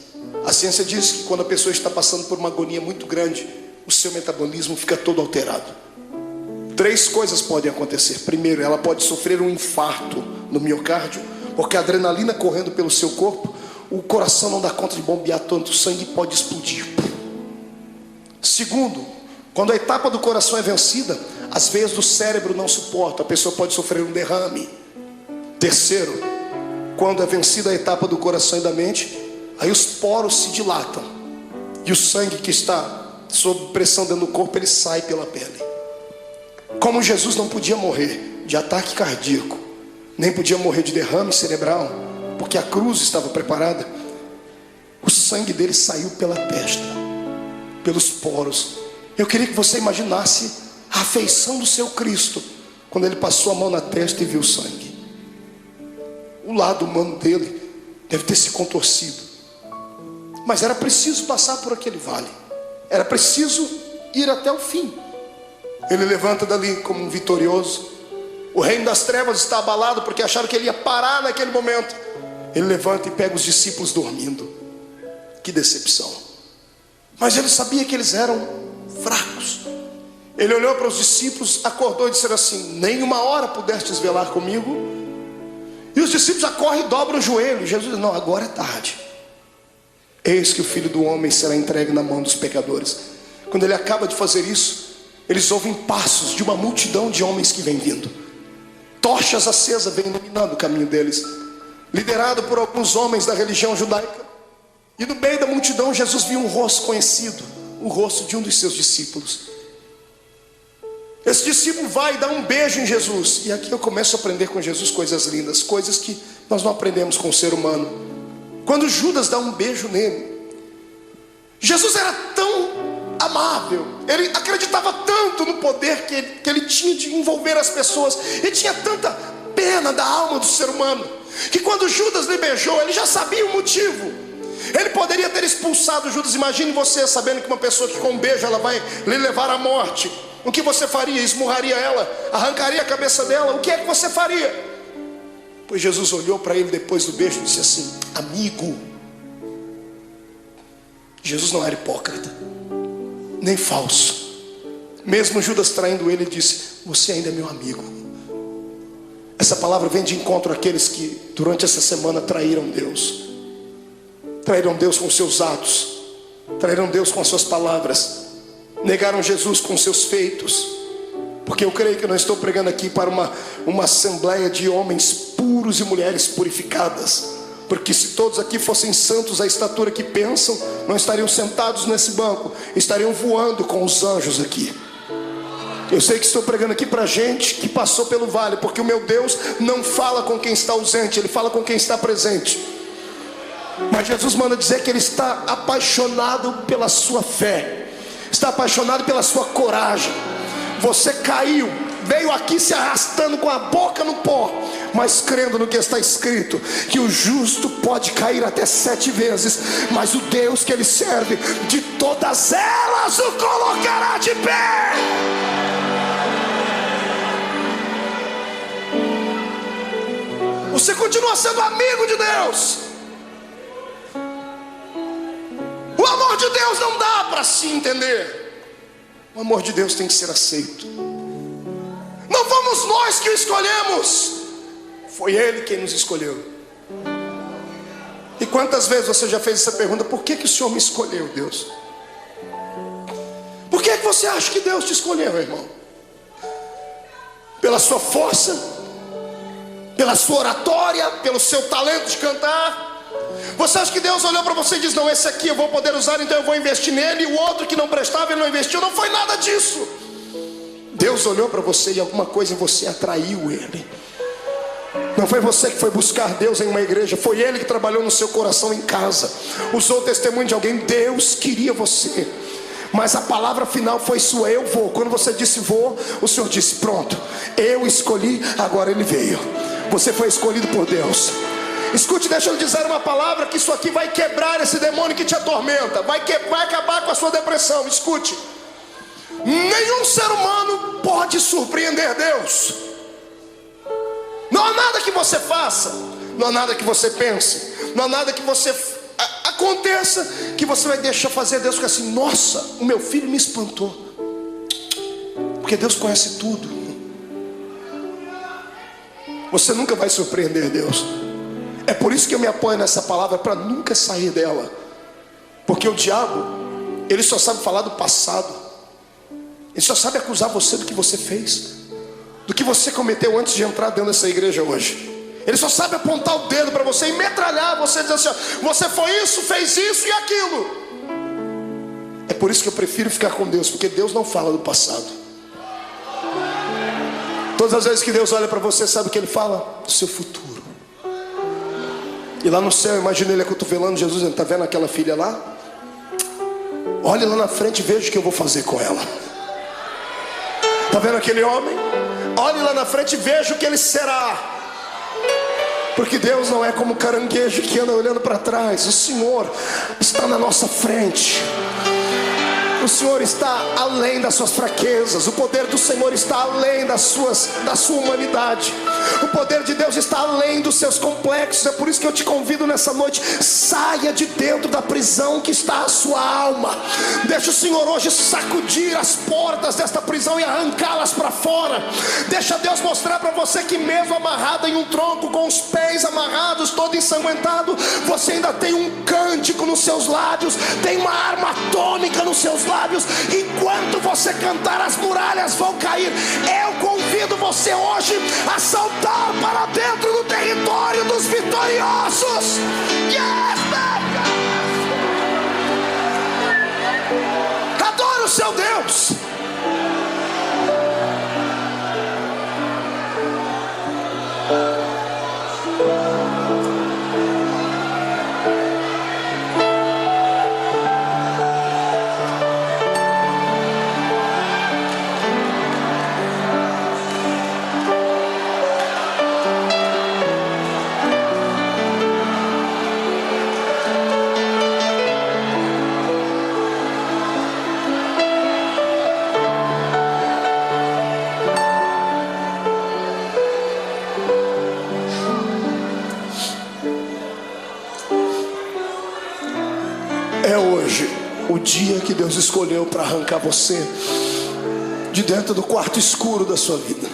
A ciência diz que quando a pessoa está passando por uma agonia muito grande, o seu metabolismo fica todo alterado. 3 coisas podem acontecer. Primeiro, ela pode sofrer um infarto no miocárdio, porque a adrenalina correndo pelo seu corpo, o coração não dá conta de bombear tanto sangue e pode explodir. Segundo, quando a etapa do coração é vencida, as veias do cérebro não suportam, a pessoa pode sofrer um derrame. Terceiro, quando é vencida a etapa do coração e da mente, aí os poros se dilatam e o sangue que está sob pressão dentro do corpo, ele sai pela pele. Como Jesus não podia morrer de ataque cardíaco, nem podia morrer de derrame cerebral, porque a cruz estava preparada, o sangue dele saiu pela testa, pelos poros. Eu queria que você imaginasse a afeição do seu Cristo quando ele passou a mão na testa e viu o sangue. O lado humano dele deve ter se contorcido, mas era preciso passar por aquele vale, era preciso ir até o fim. Ele levanta dali como um vitorioso. O reino das trevas está abalado porque acharam que ele ia parar naquele momento. Ele levanta e pega os discípulos dormindo. Que decepção. Mas ele sabia que eles eram fracos. Ele olhou para os discípulos, acordou e disse assim: nem uma hora pudestes velar comigo? E os discípulos acorrem e dobram o joelho. Jesus diz: não, agora é tarde. Eis que o Filho do Homem será entregue na mão dos pecadores. Quando ele acaba de fazer isso, eles ouvem passos de uma multidão de homens que vem vindo. Tochas acesas vêm iluminando o caminho deles, liderado por alguns homens da religião judaica. E no meio da multidão Jesus viu um rosto conhecido, o rosto de um dos seus discípulos. Esse discípulo vai dar um beijo em Jesus. E aqui eu começo a aprender com Jesus coisas lindas, coisas que nós não aprendemos com o ser humano. Quando Judas dá um beijo nele, Jesus era tão amável, ele acreditava tanto no poder que ele tinha de envolver as pessoas, ele tinha tanta pena da alma do ser humano, que quando Judas lhe beijou, ele já sabia o motivo. Ele poderia ter expulsado Judas. Imagine você sabendo que uma pessoa que com um beijo ela vai lhe levar à morte. O que você faria? Esmurraria ela? Arrancaria a cabeça dela? O que é que você faria? Pois Jesus olhou para ele depois do beijo e disse assim: amigo. Jesus não era hipócrita, nem falso. Mesmo Judas traindo ele, disse: você ainda é meu amigo. Essa palavra vem de encontro àqueles que durante essa semana traíram Deus. Traíram Deus com seus atos, traíram Deus com as suas palavras, negaram Jesus com seus feitos. Porque eu creio que eu não estou pregando aqui para uma assembleia de homens puros e mulheres purificadas, porque se todos aqui fossem santos à estatura que pensam, não estariam sentados nesse banco, estariam voando com os anjos aqui. Eu sei que estou pregando aqui para gente que passou pelo vale, porque o meu Deus não fala com quem está ausente, Ele fala com quem está presente. Mas Jesus manda dizer que Ele está apaixonado pela sua fé, está apaixonado pela sua coragem. Você caiu, veio aqui se arrastando com a boca no pó, mas crendo no que está escrito, que o justo pode cair até 7 vezes, mas o Deus que ele serve, de todas elas o colocará de pé. Você continua sendo amigo de Deus. O amor de Deus não dá para se entender. O amor de Deus tem que ser aceito. Não fomos nós que o escolhemos, foi Ele quem nos escolheu. E quantas vezes você já fez essa pergunta: por que o Senhor me escolheu, Deus? Por que você acha que Deus te escolheu, irmão? Pela sua força? Pela sua oratória? Pelo seu talento de cantar? Você acha que Deus olhou para você e disse: não, esse aqui eu vou poder usar, então eu vou investir nele, e o outro que não prestava ele não investiu? Não foi nada disso. Deus olhou para você e alguma coisa em você atraiu Ele. Não foi você que foi buscar Deus em uma igreja, foi Ele que trabalhou no seu coração em casa, usou o testemunho de alguém. Deus queria você, mas a palavra final foi sua: eu vou. Quando você disse vou, o Senhor disse: pronto, eu escolhi, agora Ele veio. Você foi escolhido por Deus. Escute, deixa eu lhe dizer uma palavra, que isso aqui vai quebrar esse demônio que te atormenta, vai acabar com a sua depressão. Escute: nenhum ser humano pode surpreender Deus. Não há nada que você faça, não há nada que você pense, não há nada que você aconteça que você vai deixar fazer Deus ficar assim: nossa, o meu filho me espantou. Porque Deus conhece tudo. Você nunca vai surpreender Deus. É por isso que eu me apoio nessa palavra, para nunca sair dela. Porque o diabo, ele só sabe falar do passado. Ele só sabe acusar você do que você fez, do que você cometeu antes de entrar dentro dessa igreja hoje. Ele só sabe apontar o dedo para você e metralhar você, dizendo assim: você foi isso, fez isso e aquilo. É por isso que eu prefiro ficar com Deus, porque Deus não fala do passado. Todas as vezes que Deus olha para você, sabe o que Ele fala? Do seu futuro. E lá no céu, imagina Ele acotovelando Jesus, dizendo: está vendo aquela filha lá? Olhe lá na frente e veja o que eu vou fazer com ela. Está vendo aquele homem? Olhe lá na frente e veja o que ele será. Porque Deus não é como caranguejo que anda olhando para trás. O Senhor está na nossa frente. O Senhor está além das suas fraquezas. O poder do Senhor está além da sua humanidade. O poder de Deus está além dos seus complexos. É por isso que eu te convido nessa noite: saia de dentro da prisão que está a sua alma. Deixa o Senhor hoje sacudir as portas desta prisão e arrancá-las para fora. Deixa Deus mostrar para você que mesmo amarrado em um tronco, com os pés amarrados, todo ensanguentado, você ainda tem um cântico nos seus lábios, tem uma arma atômica nos seus lábios. Enquanto você cantar, as muralhas vão cair. Eu convido você hoje a saltar para dentro do território dos vitoriosos. Yes, baby! Adore o seu Deus. É hoje o dia que Deus escolheu para arrancar você de dentro do quarto escuro da sua vida.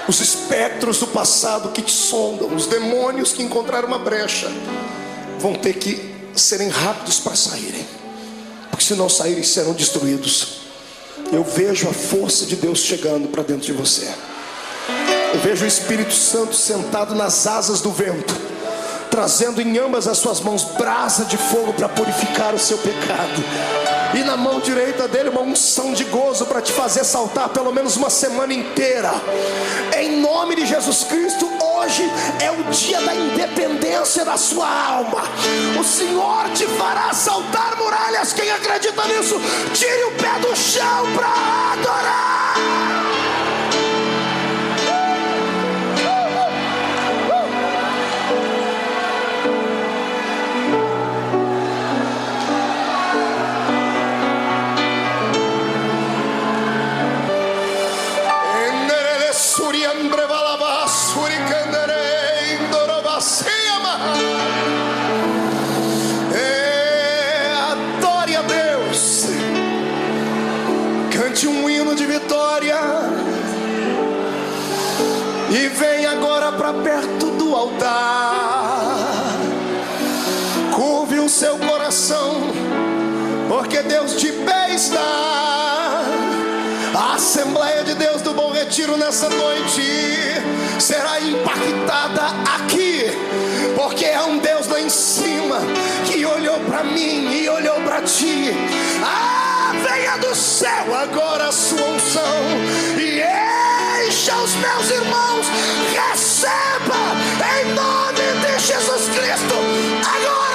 Os espectros do passado que te sondam, os demônios que encontraram uma brecha, vão ter que serem rápidos para saírem, porque se não saírem serão destruídos. Eu vejo a força de Deus chegando para dentro de você. Eu vejo o Espírito Santo sentado nas asas do vento, trazendo em ambas as suas mãos brasa de fogo para purificar o seu pecado. E na mão direita dele uma unção de gozo para te fazer saltar pelo menos uma semana inteira. Em nome de Jesus Cristo, hoje é o dia da independência da sua alma. O Senhor te fará saltar muralhas. Quem acredita nisso, tire o pé do chão para adorar. Adore a Deus, cante um hino de vitória e vem agora para perto do altar. Curve o seu coração, porque Deus de pé está. A Assembleia de Deus do Bom Retiro nessa noite será impactada aqui, porque é um Deus lá em cima que olhou para mim e olhou para ti. Venha do céu agora a sua unção e encha os meus irmãos. Receba em nome de Jesus Cristo agora.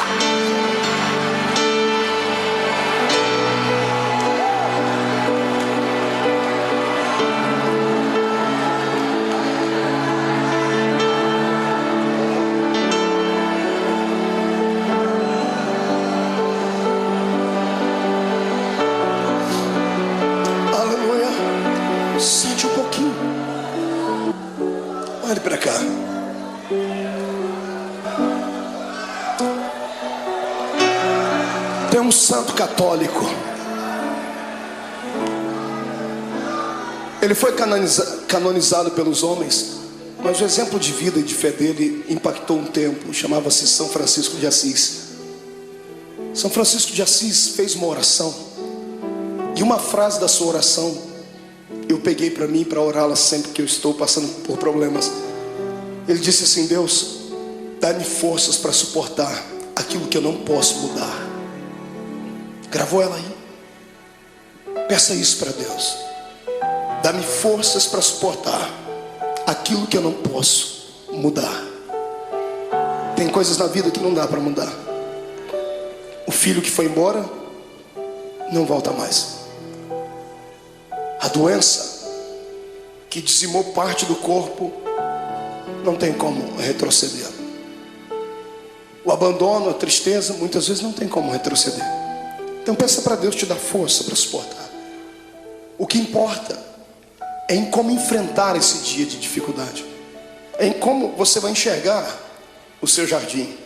Sente um pouquinho. Olhe para cá. Tem um santo católico. Ele foi canonizado pelos homens, mas o exemplo de vida e de fé dele impactou um tempo. Chamava-se São Francisco de Assis. São Francisco de Assis fez uma oração, e uma frase da sua oração eu peguei para mim, para orá-la sempre que eu estou passando por problemas. Ele disse assim: Deus, dá-me forças para suportar aquilo que eu não posso mudar. Gravou ela aí? Peça isso para Deus. Dá-me forças para suportar aquilo que eu não posso mudar. Tem coisas na vida que não dá para mudar. O filho que foi embora não volta mais. A doença que dizimou parte do corpo não tem como retroceder. O abandono, a tristeza, muitas vezes não tem como retroceder. Então peça para Deus te dar força para suportar. O que importa é em como enfrentar esse dia de dificuldade. É em como você vai enxergar o seu jardim.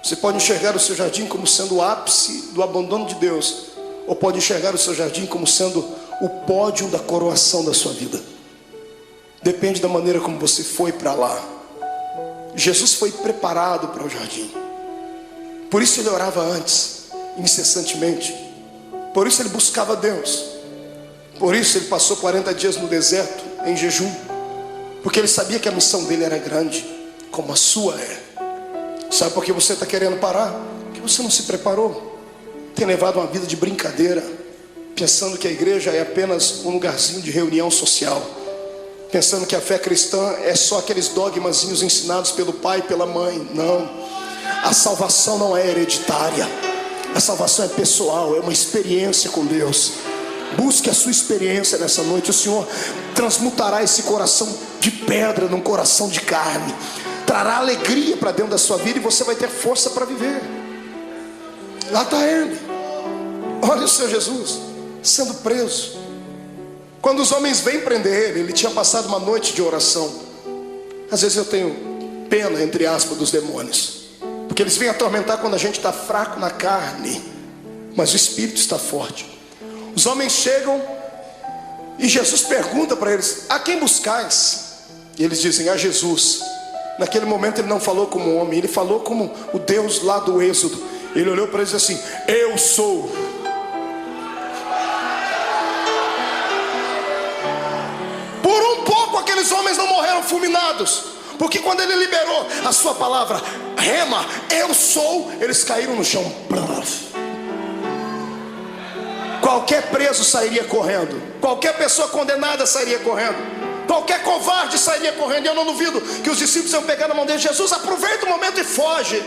Você pode enxergar o seu jardim como sendo o ápice do abandono de Deus, ou pode enxergar o seu jardim como sendo o pódio da coroação da sua vida. Depende da maneira como você foi para lá. Jesus foi preparado para o jardim. Por isso ele orava antes, incessantemente. Por isso ele buscava Deus. Por isso ele passou 40 dias no deserto, em jejum. Porque ele sabia que a missão dele era grande, como a sua é. Sabe por que você está querendo parar? Porque você não se preparou. Tem levado uma vida de brincadeira, pensando que a igreja é apenas um lugarzinho de reunião social, pensando que a fé cristã é só aqueles dogmazinhos ensinados pelo pai e pela mãe. Não, a salvação não é hereditária. A salvação é pessoal, é uma experiência com Deus. Busque a sua experiência nessa noite. O Senhor transmutará esse coração de pedra num coração de carne, trará alegria para dentro da sua vida, e você vai ter força para viver. Lá está Ele. Olha o seu Jesus sendo preso. Quando os homens vêm prender ele tinha passado uma noite de oração. Às vezes eu tenho pena, entre aspas, dos demônios, porque eles vêm atormentar quando a gente está fraco na carne, mas o espírito está forte. Os homens chegam e Jesus pergunta para eles: a quem buscais? E eles dizem: a Jesus. Naquele momento ele não falou como homem, ele falou como o Deus lá do Êxodo. Ele olhou para eles assim: eu sou. Por um pouco aqueles homens não morreram fulminados, porque quando ele liberou a sua palavra, rema, eu sou, eles caíram no chão. qualquer preso sairia correndo, qualquer pessoa condenada sairia correndo, qualquer covarde sairia correndo. E eu não duvido que os discípulos iam pegar na mão dele: Jesus, aproveita o momento e foge.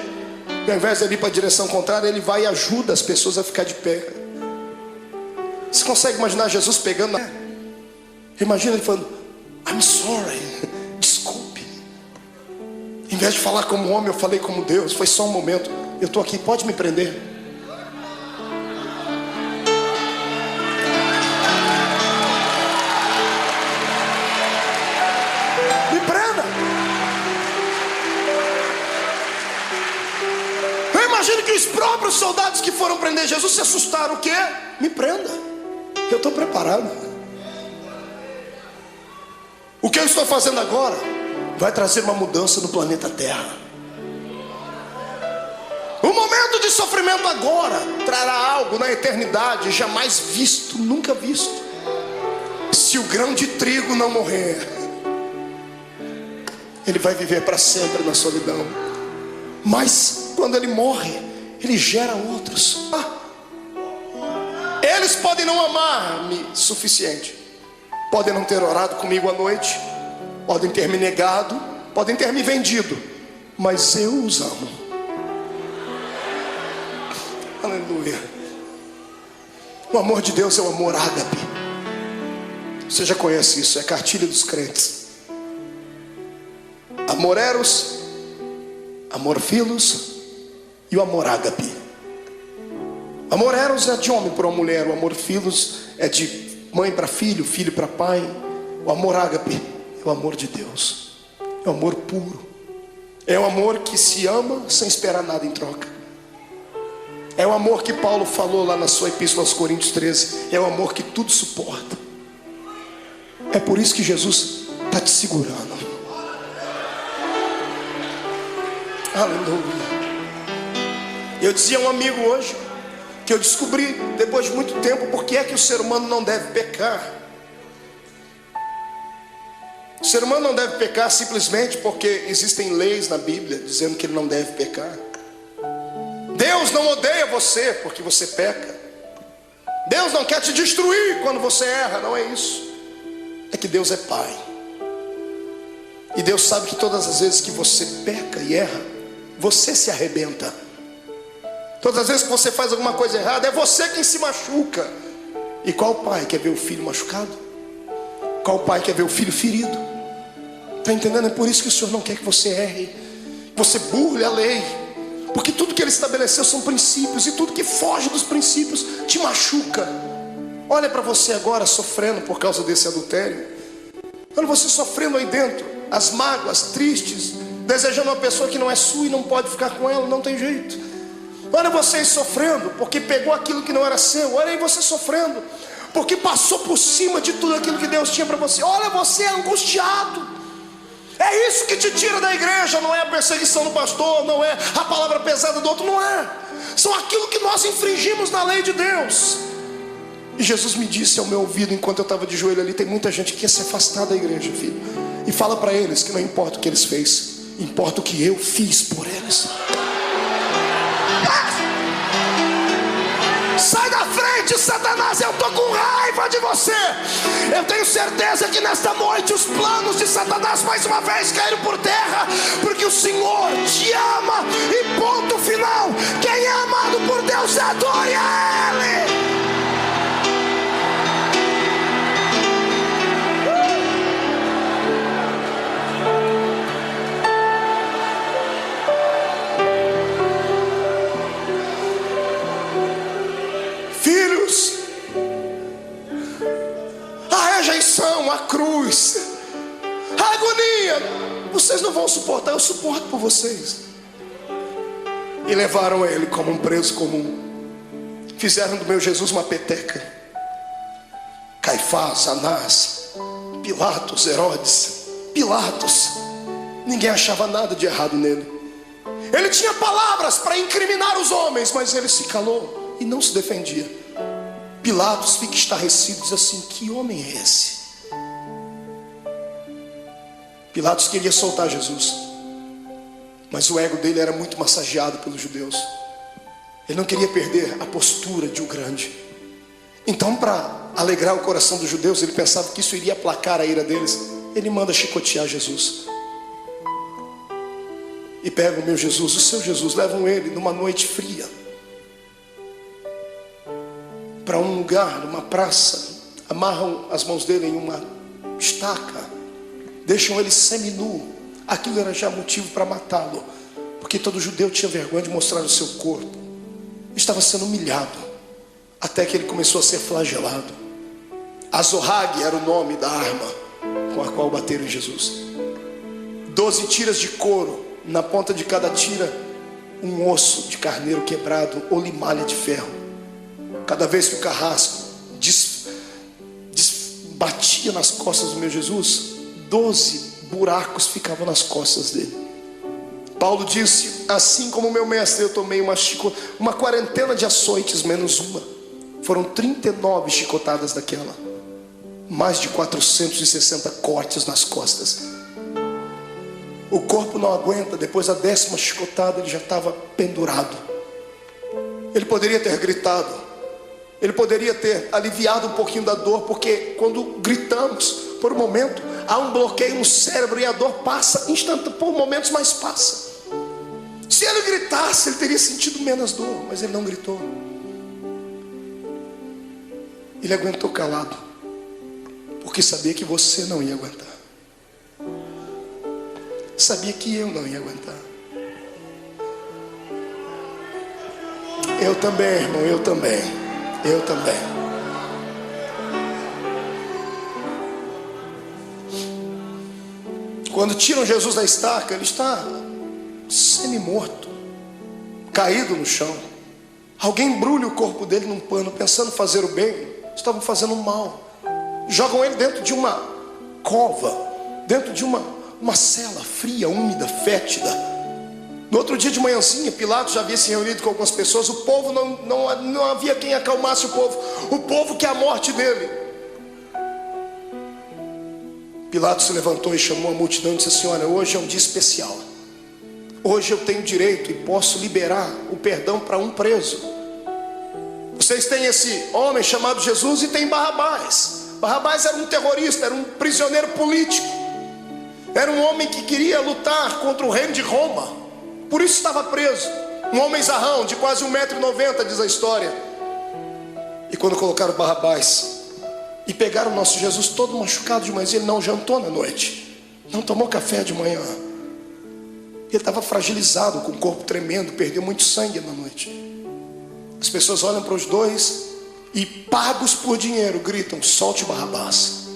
E ao invés de ele ir para a direção contrária, ele vai e ajuda as pessoas a ficar de pé. Você consegue imaginar Jesus pegando Imagina ele falando: I'm sorry, desculpe. Em vez de falar como homem, eu falei como Deus. Foi só um momento, eu estou aqui, pode me prender. Me prenda. Eu imagino que os próprios soldados que foram prender Jesus se assustaram. O quê? Me prenda, eu estou preparado. O que eu estou fazendo agora vai trazer uma mudança no planeta Terra. O momento de sofrimento agora trará algo na eternidade jamais visto, nunca visto. Se o grão de trigo não morrer, ele vai viver para sempre na solidão. Mas quando ele morre, ele gera outros. Eles podem não amar-me suficiente, podem não ter orado comigo à noite, podem ter me negado, podem ter me vendido, mas eu os amo. Aleluia. O amor de Deus é o amor ágape. Você já conhece isso, é cartilha dos crentes. Amor eros, amor filos e o amor ágape. Amor eros é de homem para uma mulher, o amor filos é de mãe para filho, filho para pai. O amor ágape é o amor de Deus, é o amor puro, é o amor que se ama sem esperar nada em troca. É o amor que Paulo falou lá na sua epístola aos Coríntios 13. É o amor que tudo suporta. É por isso que Jesus está te segurando. Aleluia. Eu dizia a um amigo hoje que eu descobri depois de muito tempo por que é que o ser humano não deve pecar. O ser humano não deve pecar simplesmente porque existem leis na Bíblia dizendo que ele não deve pecar. Deus não odeia você porque você peca. Deus não quer te destruir quando você erra, não é isso. É que Deus é Pai. E Deus sabe que todas as vezes que você peca e erra, você se arrebenta. Todas as vezes que você faz alguma coisa errada, é você quem se machuca. E qual pai quer ver o filho machucado? Qual pai quer ver o filho ferido? Está entendendo? É por isso que o Senhor não quer que você erre, que você burle a lei. Porque tudo que Ele estabeleceu são princípios, e tudo que foge dos princípios te machuca. Olha para você agora sofrendo por causa desse adultério. Olha você sofrendo aí dentro, as mágoas, tristes, desejando uma pessoa que não é sua e não pode ficar com ela, não tem jeito. Olha vocês sofrendo porque pegou aquilo que não era seu. Olha aí você sofrendo porque passou por cima de tudo aquilo que Deus tinha para você. Olha você angustiado. É isso que te tira da igreja. Não é a perseguição do pastor, não é a palavra pesada do outro, não é. São aquilo que nós infringimos na lei de Deus. E Jesus me disse ao meu ouvido enquanto eu estava de joelho ali: tem muita gente que quer se afastar da igreja, filho. E fala para eles que não importa o que eles fez, importa o que eu fiz por eles. Sai da frente, Satanás, eu estou com raiva de você. Eu tenho certeza que nesta noite os planos de Satanás mais uma vez caíram por terra, porque o Senhor te ama e ponto final. Quem é amado por Deus, adore a Ele. Filhos, a rejeição, a cruz, a agonia, vocês não vão suportar, eu suporto por vocês. E levaram ele como um preso comum. Fizeram do meu Jesus uma peteca. Caifás, Anás, Pilatos, Herodes, Pilatos. Ninguém achava nada de errado nele. Ele tinha palavras para incriminar os homens, mas ele se calou e não se defendia. Pilatos fica estarrecido e diz assim: que homem é esse? Pilatos queria soltar Jesus, mas o ego dele era muito massageado pelos judeus. Ele não queria perder a postura de um grande. Então, para alegrar o coração dos judeus, ele pensava que isso iria aplacar a ira deles. Ele manda chicotear Jesus. E pegam o meu Jesus, o seu Jesus, levam ele numa noite fria para um lugar, numa praça, amarram as mãos dele em uma estaca, deixam ele seminu. Aquilo era já motivo para matá-lo, porque todo judeu tinha vergonha de mostrar o seu corpo. Estava sendo humilhado, até que ele começou a ser flagelado. Azorrague era o nome da arma com a qual bateram em Jesus. 12 tiras de couro, na ponta de cada tira um osso de carneiro quebrado ou limalha de ferro. Cada vez que o carrasco batia nas costas do meu Jesus, 12 buracos ficavam nas costas dele. Paulo disse: assim como meu mestre, eu tomei uma quarentena de açoites menos uma. Foram 39 chicotadas daquela, mais de 460 cortes nas costas. O corpo não aguenta. Depois da 10ª chicotada, ele já estava pendurado. Ele poderia ter gritado, ele poderia ter aliviado um pouquinho da dor, porque quando gritamos, por um momento, há um bloqueio no cérebro e a dor passa instantâneo, por momentos, mas passa. Se ele gritasse, ele teria sentido menos dor, mas ele não gritou. Ele aguentou calado, porque sabia que você não ia aguentar. Sabia que eu não ia aguentar. Eu também, irmão, eu também. Quando tiram Jesus da estaca, ele está semi-morto, caído no chão. Alguém embrulha o corpo dele num pano, pensando fazer o bem, estavam fazendo o mal. Jogam ele dentro de uma cova, dentro de uma cela fria, úmida, fétida. No outro dia de manhãzinha, Pilatos já havia se reunido com algumas pessoas. O povo não havia quem acalmasse o povo. O povo quer a morte dele. Pilatos se levantou e chamou a multidão e disse assim: olha, hoje é um dia especial. Hoje eu tenho direito e posso liberar o perdão para um preso. Vocês têm esse homem chamado Jesus e tem Barrabás. Barrabás era um terrorista, era um prisioneiro político. Era um homem que queria lutar contra o reino de Roma. Por isso estava preso. Um homem zarrão, de quase 1,90 m, diz a história. E quando colocaram Barrabás e pegaram o nosso Jesus todo machucado de manhã, ele não jantou na noite, não tomou café de manhã. Ele estava fragilizado, com o corpo tremendo, perdeu muito sangue na noite. As pessoas olham para os dois e, pagos por dinheiro, gritam: solte Barrabás.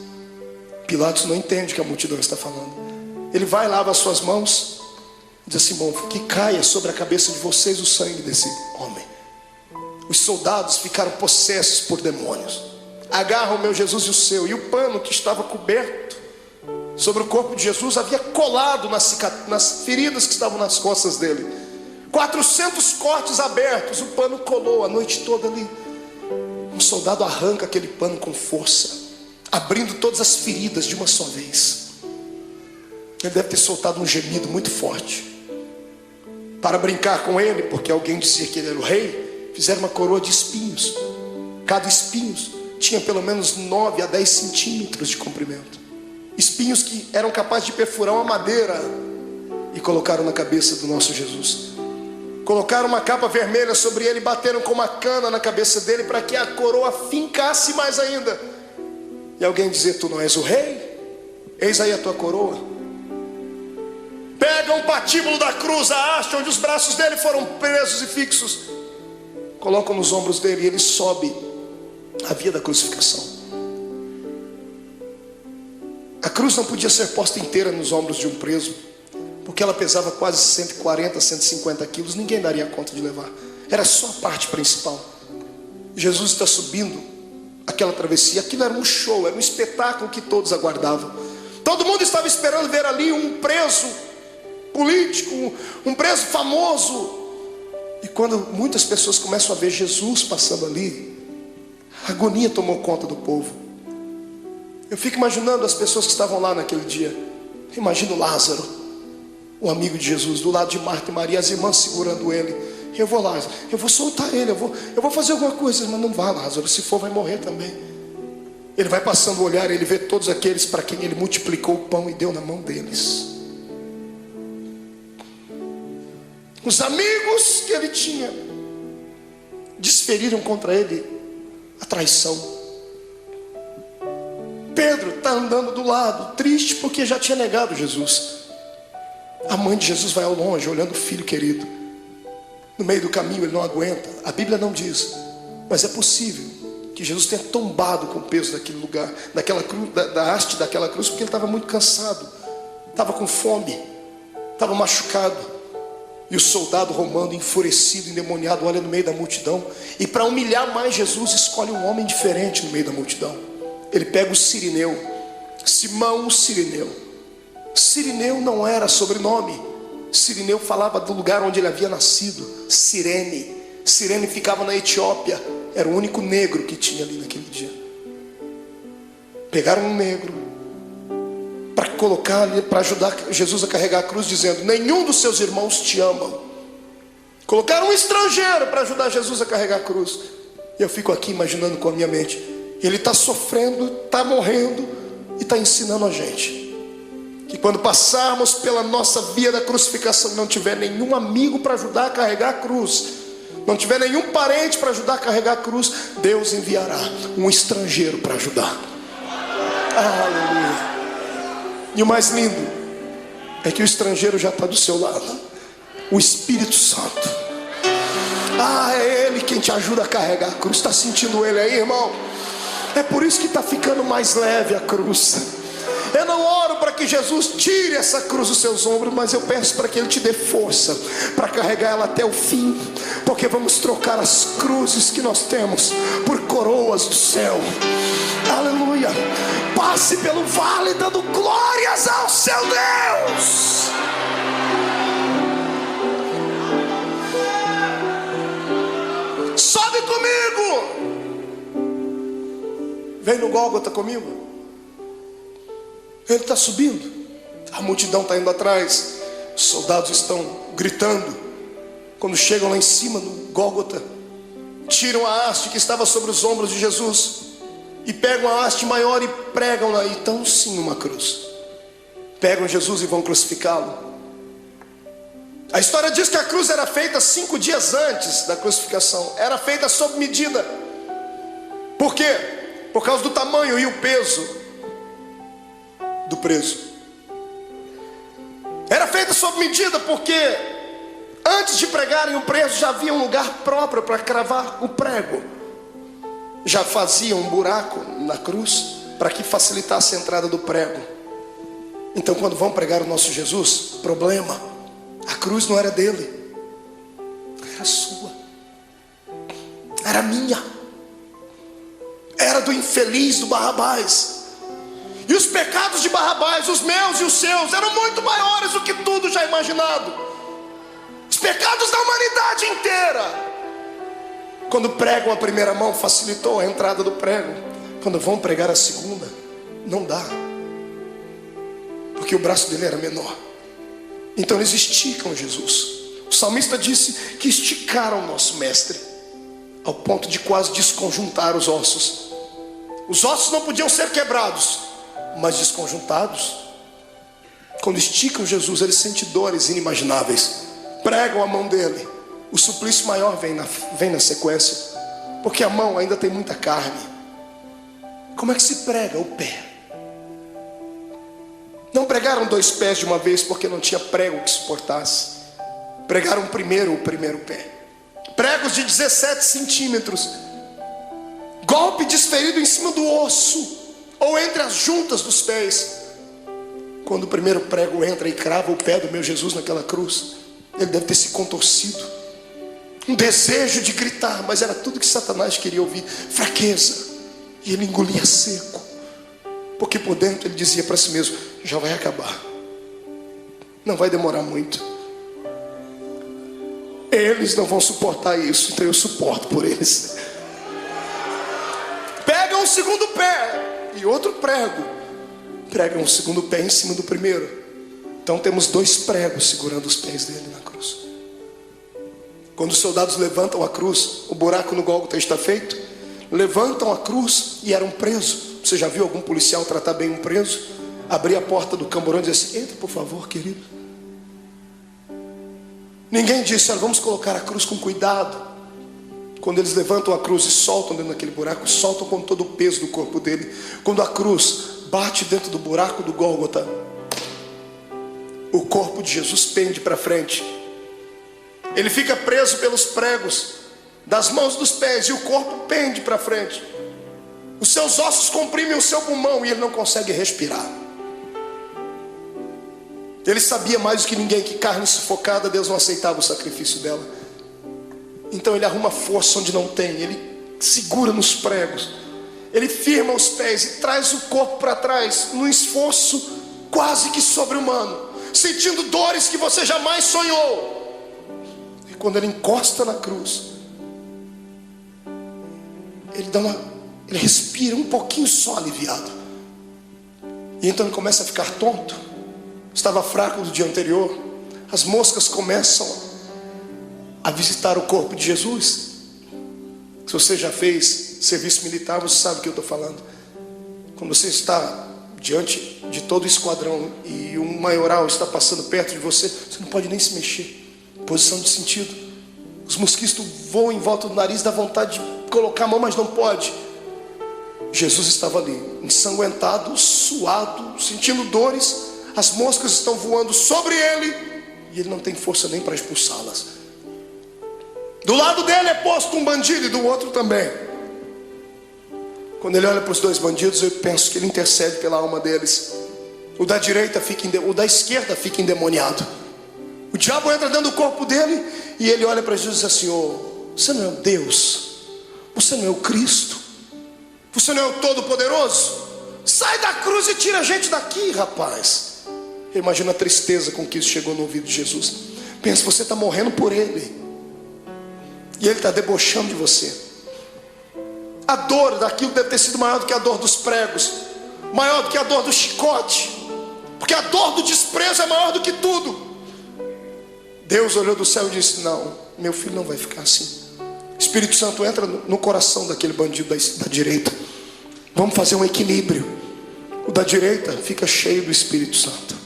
Pilatos não entende o que a multidão está falando. Ele vai, lava as suas mãos, diz assim: bom, que caia sobre a cabeça de vocês o sangue desse homem. Os soldados ficaram possessos por demônios. Agarram o meu Jesus e o seu, e o pano que estava coberto sobre o corpo de Jesus havia colado nas feridas que estavam nas costas dele. 400 cortes abertos, o pano colou a noite toda ali. Um soldado arranca aquele pano com força, abrindo todas as feridas de uma só vez. Ele deve ter soltado um gemido muito forte. Para brincar com ele, porque alguém dizia que ele era o rei, fizeram uma coroa de espinhos. Cada espinho tinha pelo menos 9 a 10 centímetros de comprimento. Espinhos que eram capazes de perfurar uma madeira. E colocaram na cabeça do nosso Jesus. Colocaram uma capa vermelha sobre ele, bateram com uma cana na cabeça dele para que a coroa fincasse mais ainda. E alguém dizia: tu não és o rei? Eis aí a tua coroa. Pegam o patíbulo da cruz, a haste onde os braços dele foram presos e fixos, colocam nos ombros dele e ele sobe a via da crucificação. A cruz não podia ser posta inteira nos ombros de um preso, porque ela pesava quase 140, 150 quilos. Ninguém daria conta de levar. Era só a parte principal. Jesus está subindo aquela travessia. Aquilo era um show, era um espetáculo que todos aguardavam. Todo mundo estava esperando ver ali um preso político, um preso famoso. E quando muitas pessoas começam a ver Jesus passando ali, a agonia tomou conta do povo. Eu fico imaginando as pessoas que estavam lá naquele dia. Imagino Lázaro, o amigo de Jesus, do lado de Marta e Maria, as irmãs segurando ele. eu vou lá, eu vou soltar ele, eu vou fazer alguma coisa. Mas não vá, Lázaro, se for vai morrer também. Ele vai passando o olhar, ele vê todos aqueles para quem ele multiplicou o pão e deu na mão deles. Os amigos que ele tinha desferiram contra ele a traição. Pedro está andando do lado, triste porque já tinha negado Jesus. A mãe de Jesus vai ao longe, olhando o filho querido. No meio do caminho ele não aguenta. A Bíblia não diz, mas é possível que Jesus tenha tombado com o peso daquele lugar, daquela cruz, da haste daquela cruz, porque ele estava muito cansado, estava com fome, estava machucado. E o soldado romano, enfurecido, endemoniado, olha no meio da multidão, e para humilhar mais Jesus, escolhe um homem diferente no meio da multidão. Ele pega o Cirineu, Simão o Cirineu. Cirineu não era sobrenome. Cirineu falava do lugar onde ele havia nascido, Cirene. Cirene ficava na Etiópia. Era o único negro que tinha ali naquele dia. Pegaram um negro para colocar ali, para ajudar Jesus a carregar a cruz, dizendo: nenhum dos seus irmãos te amam. Colocaram um estrangeiro para ajudar Jesus a carregar a cruz. E eu fico aqui imaginando com a minha mente, ele está sofrendo, está morrendo e está ensinando a gente que quando passarmos pela nossa via da crucificação, não tiver nenhum amigo para ajudar a carregar a cruz, não tiver nenhum parente para ajudar a carregar a cruz, Deus enviará um estrangeiro para ajudar. Aleluia. E o mais lindo é que o estrangeiro já está do seu lado, o Espírito Santo. É Ele quem te ajuda a carregar a cruz. Está sentindo Ele aí, irmão? É por isso que está ficando mais leve a cruz. Eu não oro para que Jesus tire essa cruz dos seus ombros, mas eu peço para que Ele te dê força para carregar ela até o fim, porque vamos trocar as cruzes que nós temos por coroas do céu. Aleluia. Passe pelo vale dando glórias ao seu Deus. Sobe comigo. Vem no Gólgota comigo. Ele está subindo, a multidão está indo atrás, os soldados estão gritando. Quando chegam lá em cima no Gólgota, tiram a haste que estava sobre os ombros de Jesus e pegam a haste maior e pregam-na, e estão sim numa cruz. Pegam Jesus e vão crucificá-lo. A história diz que a cruz era feita 5 dias antes da crucificação, era feita sob medida. Por quê? Por causa do tamanho e o peso do preso. Era feita sob medida porque antes de pregarem o preso já havia um lugar próprio para cravar o prego. Já faziam um buraco na cruz para que facilitasse a entrada do prego. Então quando vão pregar o nosso Jesus, problema, a cruz não era dele, era sua, era minha, era do infeliz, do Barrabás. E os pecados de Barrabás, os meus e os seus, eram muito maiores do que tudo já imaginado. Os pecados da humanidade inteira. Quando pregam a primeira mão, facilitou a entrada do prego. Quando vão pregar a segunda, não dá, porque o braço dele era menor. Então eles esticam Jesus. O salmista disse que esticaram o nosso mestre, ao ponto de quase desconjuntar os ossos. Os ossos não podiam ser quebrados, mas desconjuntados. Quando esticam Jesus, ele sente dores inimagináveis. Pregam a mão dele, o suplício maior vem na sequência, porque a mão ainda tem muita carne. Como é que se prega o pé? Não pregaram 2 pés de uma vez, porque não tinha prego que suportasse. Pregaram primeiro o primeiro pé, pregos de 17 centímetros, golpe desferido em cima do osso, ou entre as juntas dos pés. Quando o primeiro prego entra e crava o pé do meu Jesus naquela cruz, ele deve ter se contorcido, um desejo de gritar, mas era tudo que Satanás queria ouvir, fraqueza. E ele engolia seco, porque por dentro ele dizia para si mesmo: já vai acabar, não vai demorar muito, eles não vão suportar isso, então eu suporto por eles. Pegam o segundo pé e outro prego, pregam o segundo pé em cima do primeiro. Então temos 2 pregos segurando os pés dele na cruz. Quando os soldados levantam a cruz, o buraco no Gólgota está feito. Levantam a cruz e eram presos. Você já viu algum policial tratar bem um preso? Abrir a porta do camburão e dizer assim: entra por favor, querido. Ninguém disse: olha, vamos colocar a cruz com cuidado. Quando eles levantam a cruz e soltam dentro daquele buraco, soltam com todo o peso do corpo dele. Quando a cruz bate dentro do buraco do Gólgota, o corpo de Jesus pende para frente. Ele fica preso pelos pregos das mãos e dos pés, e o corpo pende para frente. Os seus ossos comprimem o seu pulmão e ele não consegue respirar. Ele sabia mais do que ninguém que carne sufocada, Deus não aceitava o sacrifício dela. Então ele arruma força onde não tem, ele segura nos pregos, ele firma os pés e traz o corpo para trás, num esforço quase que sobre-humano, sentindo dores que você jamais sonhou. E quando ele encosta na cruz, ele respira um pouquinho só aliviado. E então ele começa a ficar tonto. Estava fraco do dia anterior. As moscas começam a visitar o corpo de Jesus. Se você já fez serviço militar, você sabe o que eu estou falando. Quando você está diante de todo o esquadrão e um maioral está passando perto de você, você não pode nem se mexer. Posição de sentido. Os mosquitos voam em volta do nariz, dá vontade de colocar a mão, mas não pode. Jesus estava ali, ensanguentado, suado, sentindo dores. As moscas estão voando sobre ele e ele não tem força nem para expulsá-las. Do lado dele é posto um bandido e do outro também. Quando ele olha para os dois bandidos, eu penso que ele intercede pela alma deles. O da direita o da esquerda fica endemoniado. O diabo entra dentro do corpo dele e ele olha para Jesus e diz assim: oh, você não é o Deus, você não é o Cristo, você não é o Todo-Poderoso? Sai da cruz e tira a gente daqui, rapaz. Imagina a tristeza com que isso chegou no ouvido de Jesus. Pensa, você está morrendo por ele e ele está debochando de você. A dor daquilo deve ter sido maior do que a dor dos pregos, maior do que a dor do chicote, porque a dor do desprezo é maior do que tudo. Deus olhou do céu e disse: não, meu filho não vai ficar assim. Espírito Santo entra no coração daquele bandido da direita. Vamos fazer um equilíbrio. O da direita fica cheio do Espírito Santo.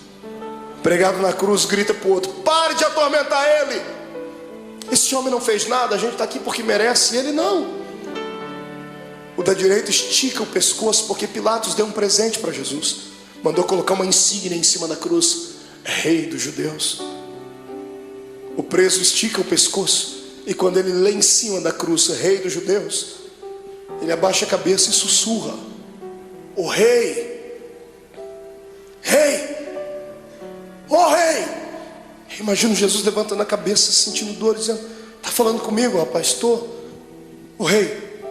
Pregado na cruz, grita para o outro: pare de atormentar ele. Esse homem não fez nada, a gente está aqui porque merece, ele não. O da direita estica o pescoço, porque Pilatos deu um presente para Jesus. Mandou colocar uma insígnia em cima da cruz: Rei dos Judeus. O preso estica o pescoço, e quando ele lê em cima da cruz: Rei dos Judeus, ele abaixa a cabeça e sussurra: o rei, rei, o rei. Imagino Jesus levantando a cabeça, sentindo dor, dizendo: está falando comigo, rapaz? Estou. O rei,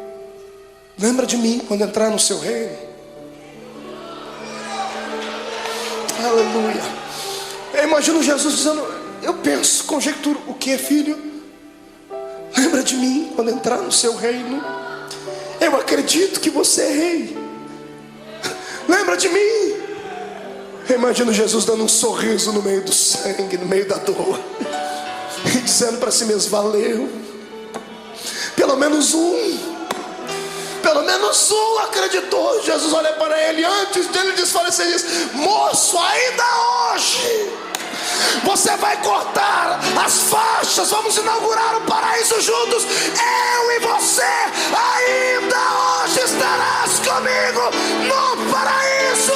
lembra de mim quando entrar no seu reino. Aleluia. Eu imagino Jesus dizendo, eu penso, conjecturo: o que, filho? Lembra de mim quando entrar no seu reino. Eu acredito que você é rei. Lembra de mim. Eu imagino Jesus dando um sorriso no meio do sangue, no meio da dor, e dizendo para si mesmo: valeu. Pelo menos um acreditou. Jesus olha para ele antes dele desfalecer e diz: moço, ainda hoje você vai cortar as faixas, vamos inaugurar o paraíso juntos. Eu e você, ainda hoje estarás comigo no paraíso.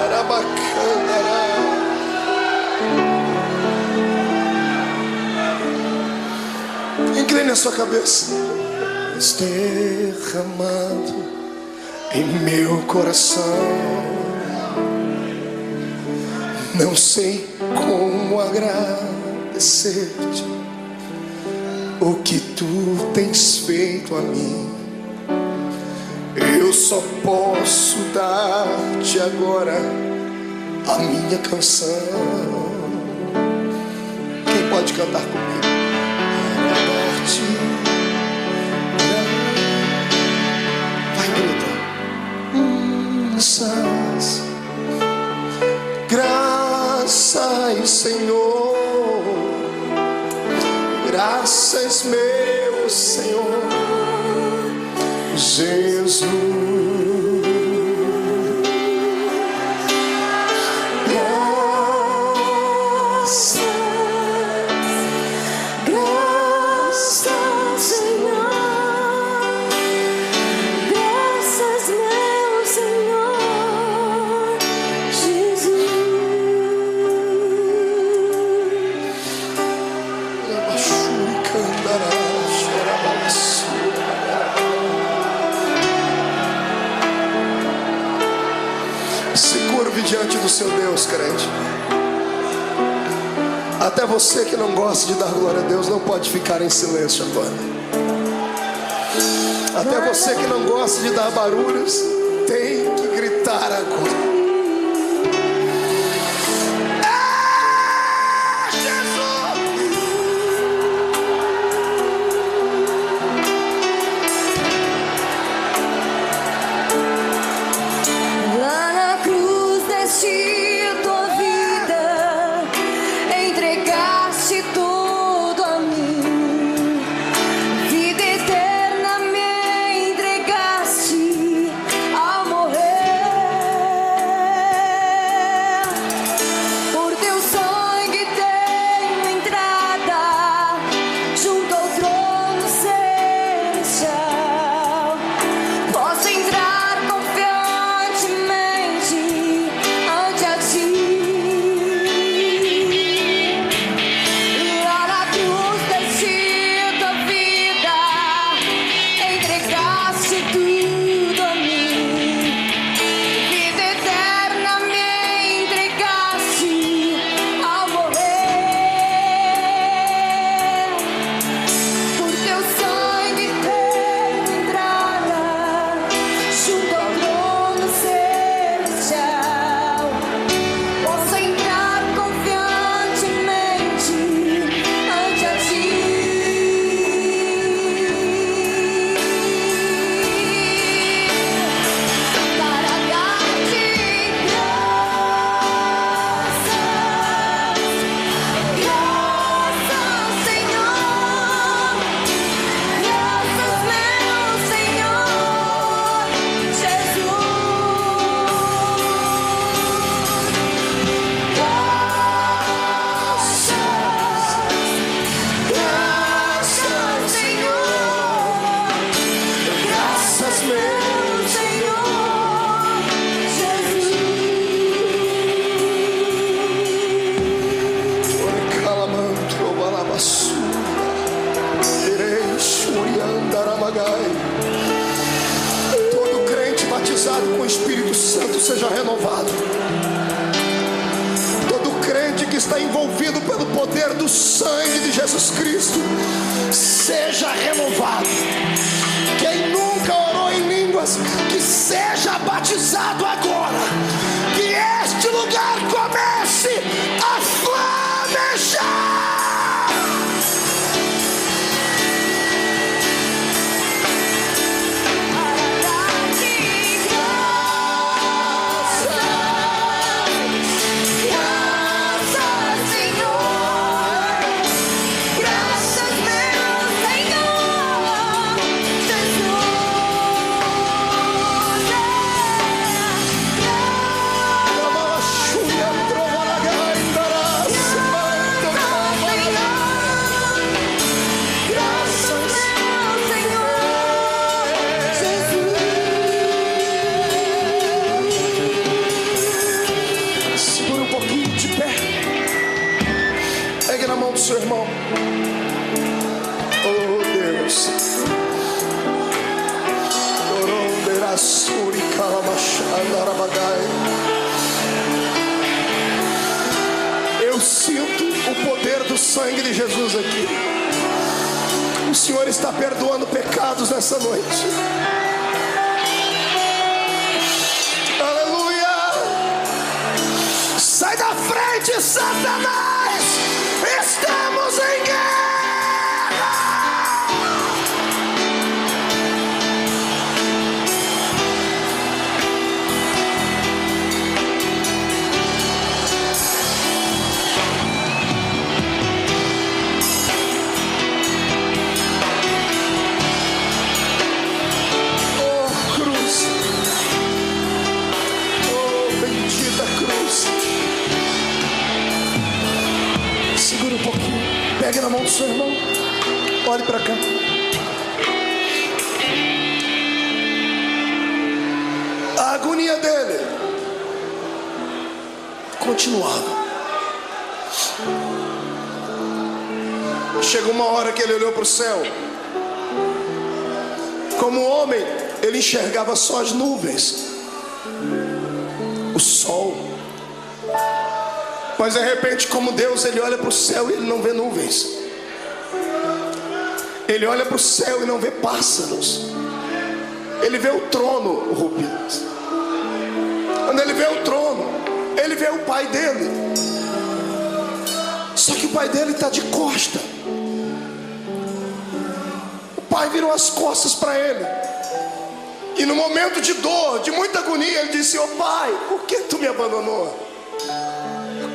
Era bacana. Incline a sua cabeça. Derramado em meu coração, não sei como agradecer-te o que tu tens feito a mim. Eu só posso dar-te agora a minha canção. Quem pode cantar comigo? Graças Senhor Jesus. Diante do seu Deus, crente. Até você que não gosta de dar glória a Deus não pode ficar em silêncio agora. Até você que não gosta de dar barulhos tem que gritar agora. Todo crente batizado com o Espírito Santo seja renovado. Todo crente que está envolvido pelo poder do sangue de Jesus Cristo seja renovado. Quem nunca orou em línguas, que seja batizado agora. Que este lugar comece a flamejar. Seu irmão, oh Deus, eu sinto o poder do sangue de Jesus aqui. O Senhor está perdoando pecados nessa noite. Aleluia! Sai da frente, Satanás! Estamos em guerra! seu irmão. Olhe para cá. A agonia dele continuava. Chegou uma hora que ele olhou para o céu. Como homem, ele enxergava só as nuvens, o sol. Mas de repente, como Deus, ele olha para o céu e ele não vê nuvens. Ele olha para o céu e não vê pássaros. Ele vê o trono, Rupinas. Quando ele vê o trono, ele vê o pai dele. Só que o pai dele está de costa. O pai virou as costas para ele. E no momento de dor, de muita agonia, ele disse: "Ô pai, por que tu me abandonou?"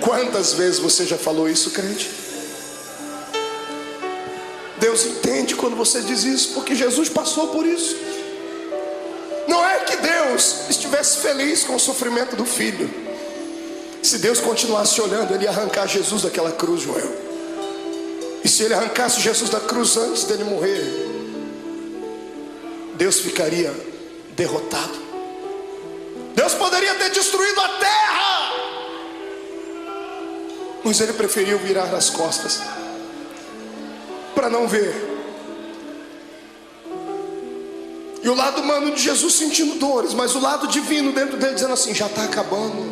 Quantas vezes você já falou isso, crente? Deus entende quando você diz isso, porque Jesus passou por isso. Não é que Deus estivesse feliz com o sofrimento do filho. Se Deus continuasse olhando, ele ia arrancar Jesus daquela cruz, Joel. E se ele arrancasse Jesus da cruz antes dele morrer, Deus ficaria derrotado. Deus poderia ter destruído a terra, mas ele preferiu virar as costas para não ver. E o lado humano de Jesus sentindo dores, mas o lado divino dentro dele dizendo assim: já está acabando,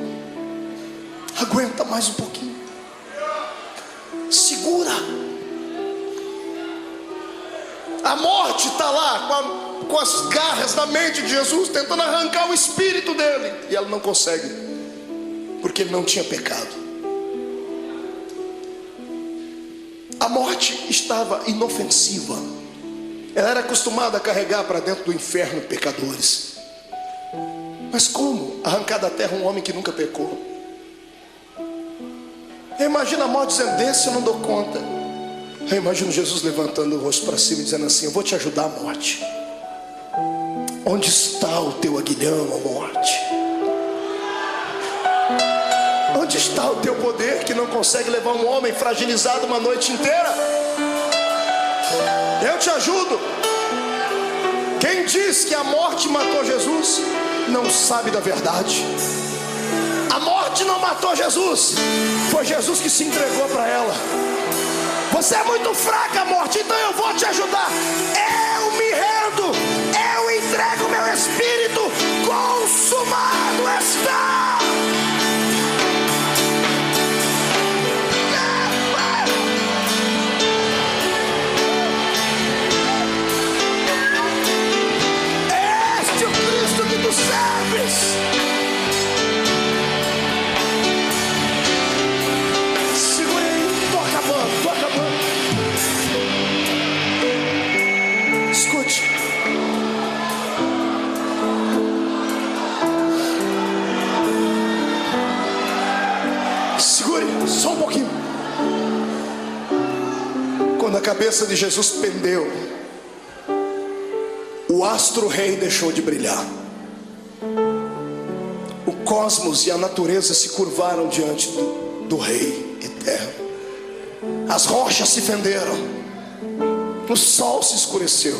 aguenta mais um pouquinho, segura. A morte está lá com as garras da mente de Jesus, tentando arrancar o espírito dele, e ela não consegue, porque ele não tinha pecado. A morte estava inofensiva. Ela era acostumada a carregar para dentro do inferno pecadores. Mas como arrancar da terra um homem que nunca pecou? Eu imagino a morte dizendo: desse eu não dou conta. Eu imagino Jesus levantando o rosto para cima e dizendo assim: eu vou te ajudar, a morte. Onde está o teu aguilhão, a morte? Onde está o teu poder que não consegue levar um homem fragilizado uma noite inteira? Eu te ajudo. Quem diz que a morte matou Jesus não sabe da verdade. A morte não matou Jesus, foi Jesus que se entregou para ela. Você é muito fraca, morte, então eu vou te ajudar. Eu me rendo, eu entrego meu espírito, consumado está. Este é o Cristo que tu serves. Escute. Segure só um pouquinho. Quando a cabeça de Jesus pendeu, o astro-rei deixou de brilhar. O cosmos e a natureza se curvaram diante do Rei eterno. As rochas se fenderam. O sol se escureceu.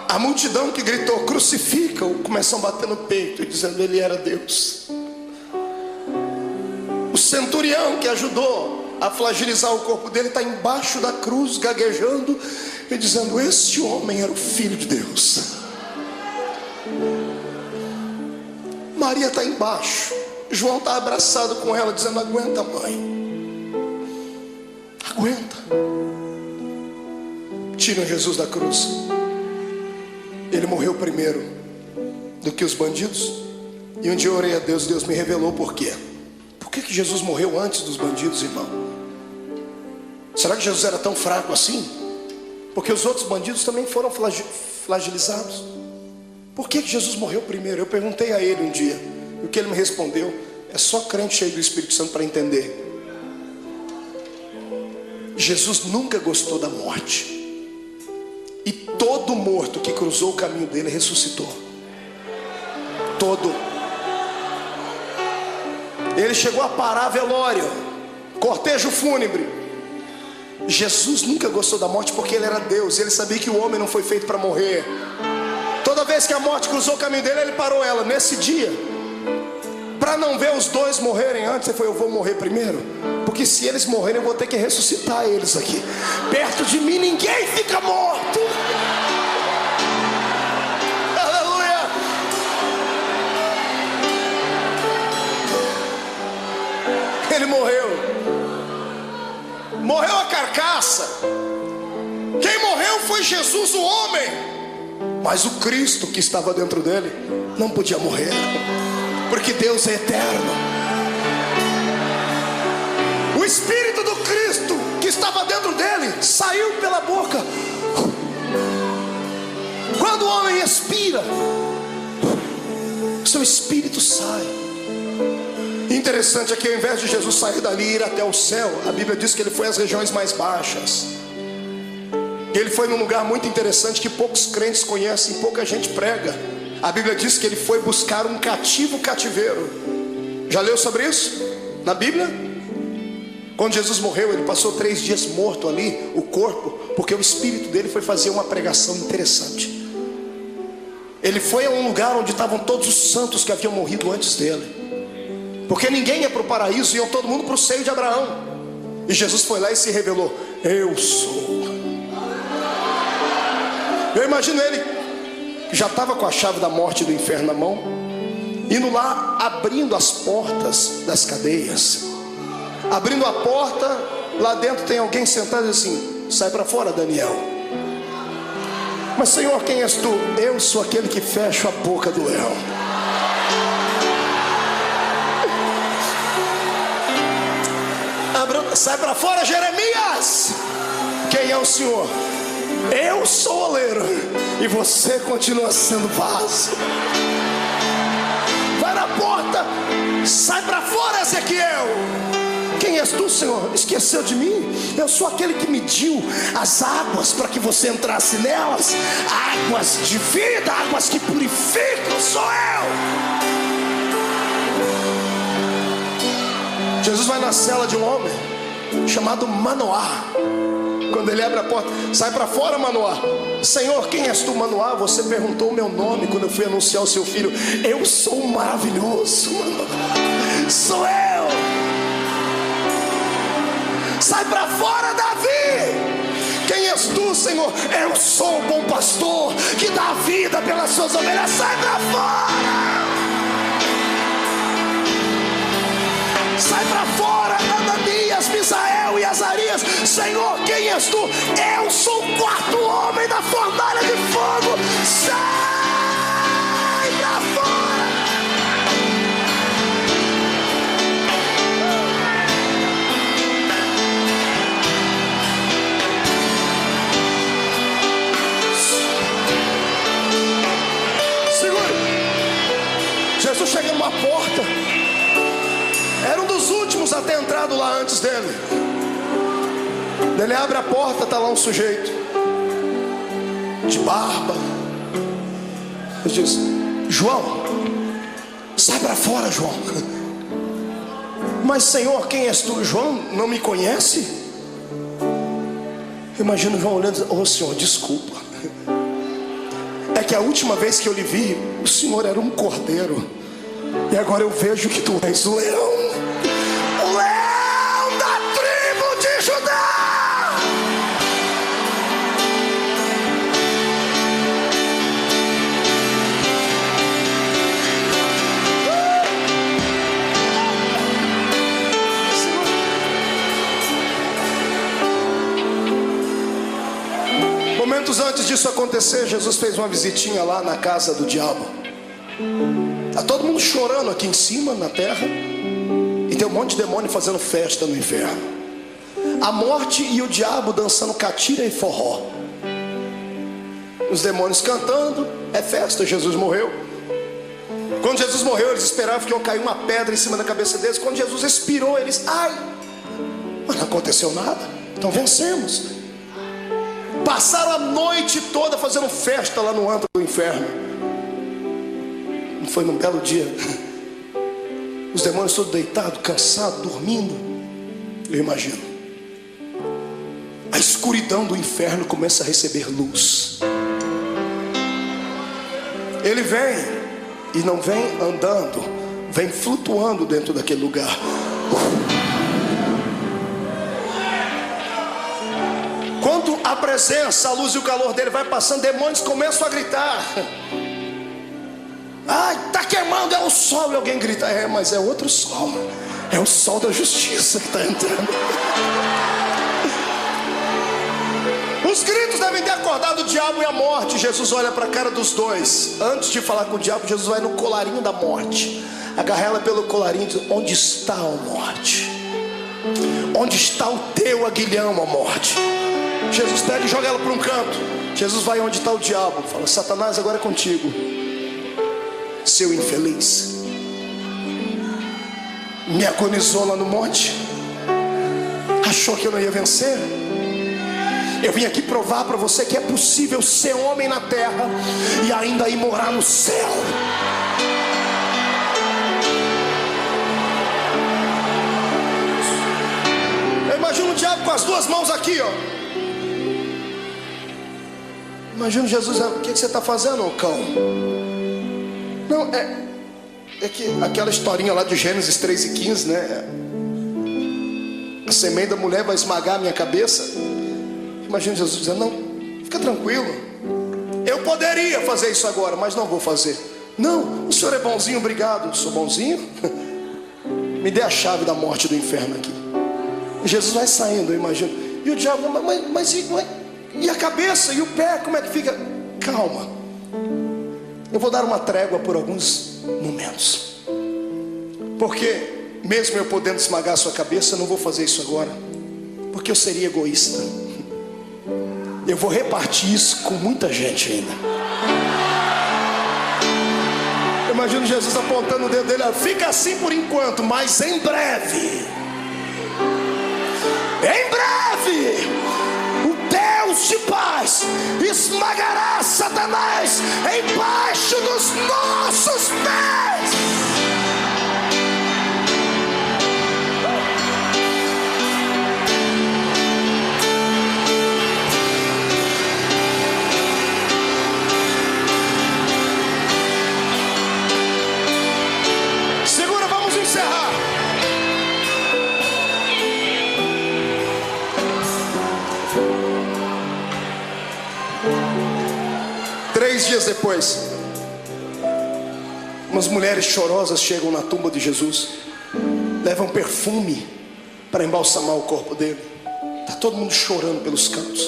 A multidão que gritou: crucifica-o, começou a bater no peito e dizendo: ele era Deus. O centurião que ajudou a fragilizar o corpo dele está embaixo da cruz, gaguejando e dizendo: esse homem era o Filho de Deus. Maria está embaixo, João está abraçado com ela, dizendo: aguenta, mãe, aguenta. Tiram Jesus da cruz. Ele morreu primeiro do que os bandidos. E um dia eu orei a Deus, Deus me revelou por quê. Por que Jesus morreu antes dos bandidos, irmão? Será que Jesus era tão fraco assim? Porque os outros bandidos também foram flagelizados. Por que Jesus morreu primeiro? Eu perguntei a ele um dia, e o que ele me respondeu: é só crente cheio do Espírito Santo para entender. Jesus nunca gostou da morte. E todo morto que cruzou o caminho dele ressuscitou. Todo. Ele chegou a parar velório, cortejo fúnebre. Jesus nunca gostou da morte porque ele era Deus. Ele sabia que o homem não foi feito para morrer. Toda vez que a morte cruzou o caminho dele, ele parou ela. Nesse dia, para não ver os dois morrerem antes, ele falou: eu vou morrer primeiro, porque se eles morrerem eu vou ter que ressuscitar eles aqui. Perto de mim ninguém fica morto. Aleluia. Ele morreu. Morreu a carcaça. Quem morreu foi Jesus, o homem. Mas o Cristo que estava dentro dele não podia morrer, porque Deus é eterno. O Espírito do Cristo que estava dentro dele saiu pela boca. Quando o homem expira, seu espírito sai. Interessante é que ao invés de Jesus sair dali e ir até o céu, a Bíblia diz que ele foi às regiões mais baixas. Ele foi num lugar muito interessante que poucos crentes conhecem, pouca gente prega. A Bíblia diz que ele foi buscar um cativeiro. Já leu sobre isso na Bíblia? Quando Jesus morreu, ele passou 3 dias morto ali, o corpo, porque o espírito dele foi fazer uma pregação interessante. Ele foi a um lugar onde estavam todos os santos que haviam morrido antes dele, porque ninguém ia para o paraíso, iam todo mundo para o seio de Abraão. E Jesus foi lá e se revelou: eu sou. Eu imagino ele, que já estava com a chave da morte e do inferno na mão, indo lá, abrindo as portas das cadeias. Abrindo a porta, lá dentro tem alguém sentado assim: sai para fora, Daniel. Mas Senhor, quem és tu? Eu sou aquele que fecha a boca do leão. Sai para fora, Jeremias. Quem é o Senhor? Eu sou o oleiro e você continua sendo vaso. Vai na porta. Sai para fora, Ezequiel. Quem és tu, Senhor? Esqueceu de mim? Eu sou aquele que mediu as águas para que você entrasse nelas. Águas de vida, águas que purificam, sou eu. Jesus vai na cela de um homem chamado Manoá. Quando ele abre a porta: sai para fora, Manoá. Senhor, quem és tu, Manoá? Você perguntou o meu nome quando eu fui anunciar o seu filho. Eu sou o maravilhoso, Manoá. Sou eu. Sai para fora, Davi. Quem és tu, Senhor? Eu sou o bom pastor que dá a vida pelas suas ovelhas. Sai para fora. Sai para fora, Ananias, Misael e Azarias. Senhor, quem és tu? Eu sou o 4º homem da fornalha de fogo. Sai para fora. Segure. Jesus chega numa porta. Era um dos últimos a ter entrado lá antes dele. Ele abre a porta, está lá um sujeito de barba. Ele diz: João, sai para fora, João. Mas Senhor, quem és tu? João não me conhece? Imagina João olhando e dizendo: oh Senhor, desculpa. É que a última vez que eu lhe vi, o Senhor era um cordeiro, e agora eu vejo que tu és o leão. O leão da tribo de Judá. Momentos antes disso acontecer, Jesus fez uma visitinha lá na casa do diabo. Está todo mundo chorando aqui em cima, na terra, e tem um monte de demônio fazendo festa no inferno. A morte e o diabo dançando catira e forró. Os demônios cantando, é festa. Jesus morreu. Quando Jesus morreu, eles esperavam que ia cair uma pedra em cima da cabeça deles. Quando Jesus expirou, eles: ai, mas não aconteceu nada, então vencemos. Passaram a noite toda fazendo festa lá no antro do inferno. Não foi num belo dia, os demônios todos deitados, cansados, dormindo. Eu imagino. a escuridão do inferno começa a receber luz. Ele vem, e não vem andando, vem flutuando dentro daquele lugar. Quando a presença, a luz e o calor dele vai passando, demônios começam a gritar: ai, está queimando, é o sol. E alguém grita: é, mas é outro sol, é o sol da justiça que está entrando. Os gritos devem ter acordado o diabo e a morte. Jesus olha para a cara dos dois. Antes de falar com o diabo, Jesus vai no colarinho da morte, agarra ela pelo colarinho e diz: onde está a morte? Onde está o teu aguilhão, a morte? Jesus pega e joga ela para um canto. Jesus vai onde está o diabo, fala: Satanás, agora é contigo, seu infeliz. Me agonizou lá no monte, achou que eu não ia vencer. Eu vim aqui provar para você que é possível ser homem na terra e ainda ir morar no céu. Eu imagino o diabo com as duas mãos aqui, ó. Imagina Jesus: o que você está fazendo, ô cão? Não, é que aquela historinha lá de Gênesis 3:15, né? A semente da mulher vai esmagar a minha cabeça. Imagina Jesus dizendo: não, fica tranquilo, eu poderia fazer isso agora, mas não vou fazer. Não, o senhor é bonzinho, obrigado. Sou bonzinho? Me dê a chave da morte do inferno aqui. E Jesus vai saindo, eu imagino. E o diabo: mas e a cabeça e o pé, como é que fica? Calma, eu vou dar uma trégua por alguns momentos, porque mesmo eu podendo esmagar a sua cabeça, eu não vou fazer isso agora, porque eu seria egoísta. Eu vou repartir isso com muita gente ainda. Eu imagino Jesus apontando o dedo dele: fica assim por enquanto, mas em breve, o Deus de paz esmagará Satanás embaixo dos nossos pés. Segura, vamos encerrar. Três dias depois, umas mulheres chorosas chegam na tumba de Jesus, levam perfume para embalsamar o corpo dele. Está todo mundo chorando pelos cantos.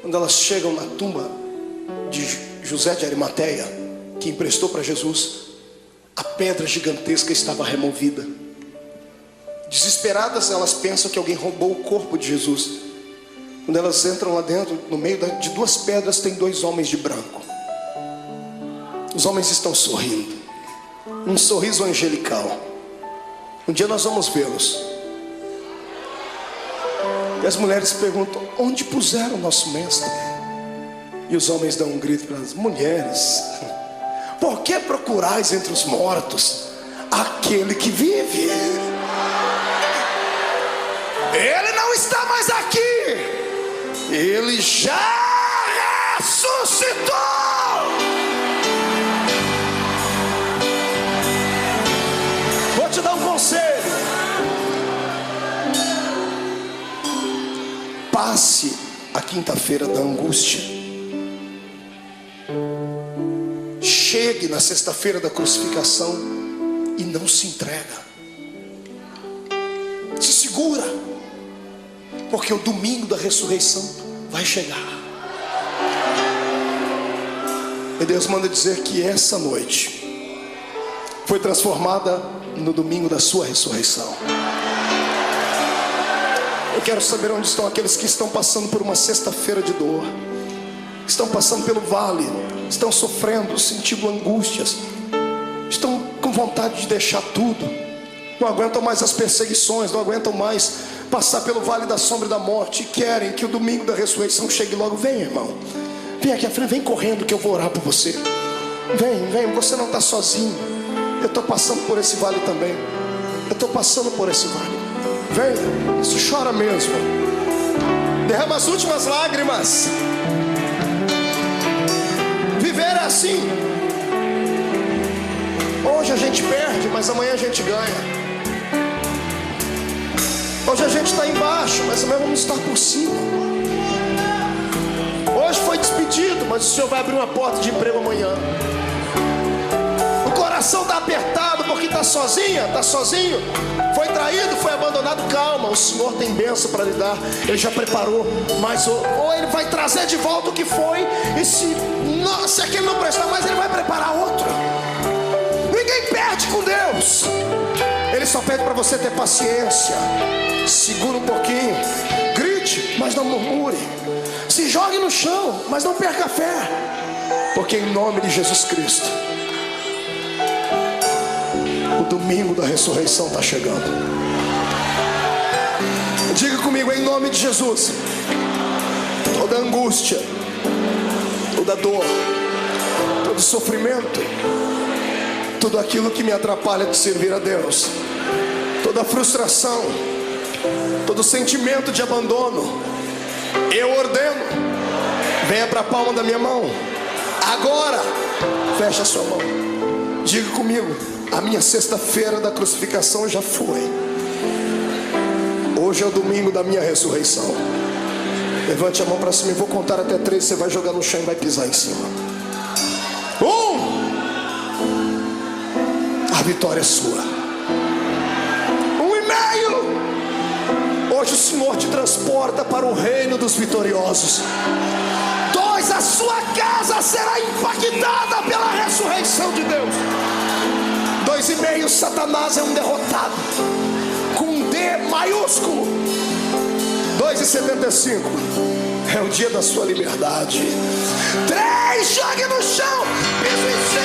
Quando elas chegam na tumba de José de Arimateia, que emprestou para Jesus, a pedra gigantesca estava removida. Desesperadas, elas pensam que alguém roubou o corpo de Jesus. Quando elas entram lá dentro, no meio de duas pedras tem dois homens de branco. Os homens estão sorrindo, um sorriso angelical. Um dia nós vamos vê-los. E as mulheres perguntam: onde puseram o nosso mestre? E os homens dão um grito para as mulheres: por que procurais entre os mortos aquele que vive? Ele não está mais aqui, ele já ressuscitou. Vou te dar um conselho: passe a quinta-feira da angústia, chegue na sexta-feira da crucificação e não se entrega. Se segura, porque o domingo da ressurreição vai chegar. E Deus manda dizer que essa noite foi transformada no domingo da sua ressurreição. Eu quero saber onde estão aqueles que estão passando por uma sexta-feira de dor, estão passando pelo vale, estão sofrendo, sentindo angústias, estão com vontade de deixar tudo, não aguentam mais as perseguições, não aguentam mais passar pelo vale da sombra da morte, e querem que o domingo da ressurreição chegue logo. Vem, irmão, vem aqui à frente, vem correndo que eu vou orar por você. Vem, você não está sozinho. Eu estou passando por esse vale também. Eu estou passando por esse vale. Vem, isso chora mesmo. Derrama as últimas lágrimas. Viver é assim. Hoje a gente perde, mas amanhã a gente ganha. Hoje a gente está embaixo, mas amanhã vamos estar por cima. Hoje foi despedido, mas o Senhor vai abrir uma porta de emprego amanhã. O coração está apertado porque está sozinha, está sozinho. Foi traído, foi abandonado. Calma, o Senhor tem bênção para lhe dar. Ele já preparou, mas ou Ele vai trazer de volta o que foi. E se aquele não prestar mais, Ele vai preparar outro. Ninguém perde com Deus. Ele só pede para você ter paciência. Segura um pouquinho. Grite, mas não murmure. Se jogue no chão, mas não perca a fé. Porque em nome de Jesus Cristo, o domingo da ressurreição está chegando. Diga comigo, em nome de Jesus. Toda angústia, toda dor, todo sofrimento, tudo aquilo que me atrapalha de servir a Deus, toda frustração, todo sentimento de abandono, eu ordeno, venha para a palma da minha mão. Agora, feche a sua mão. Diga comigo, a minha sexta-feira da crucificação já foi. Hoje é o domingo da minha ressurreição. Levante a mão para cima, eu vou contar até 3. Você vai jogar no chão e vai pisar em cima. 1. A vitória é sua. 1,5. Hoje o Senhor te transporta para o reino dos vitoriosos. 2. A sua casa será impactada pela ressurreição de Deus. 2,5. Satanás é um derrotado, com um D maiúsculo. 2,75. É o dia da sua liberdade. 3. Jogue no chão, piso em cima.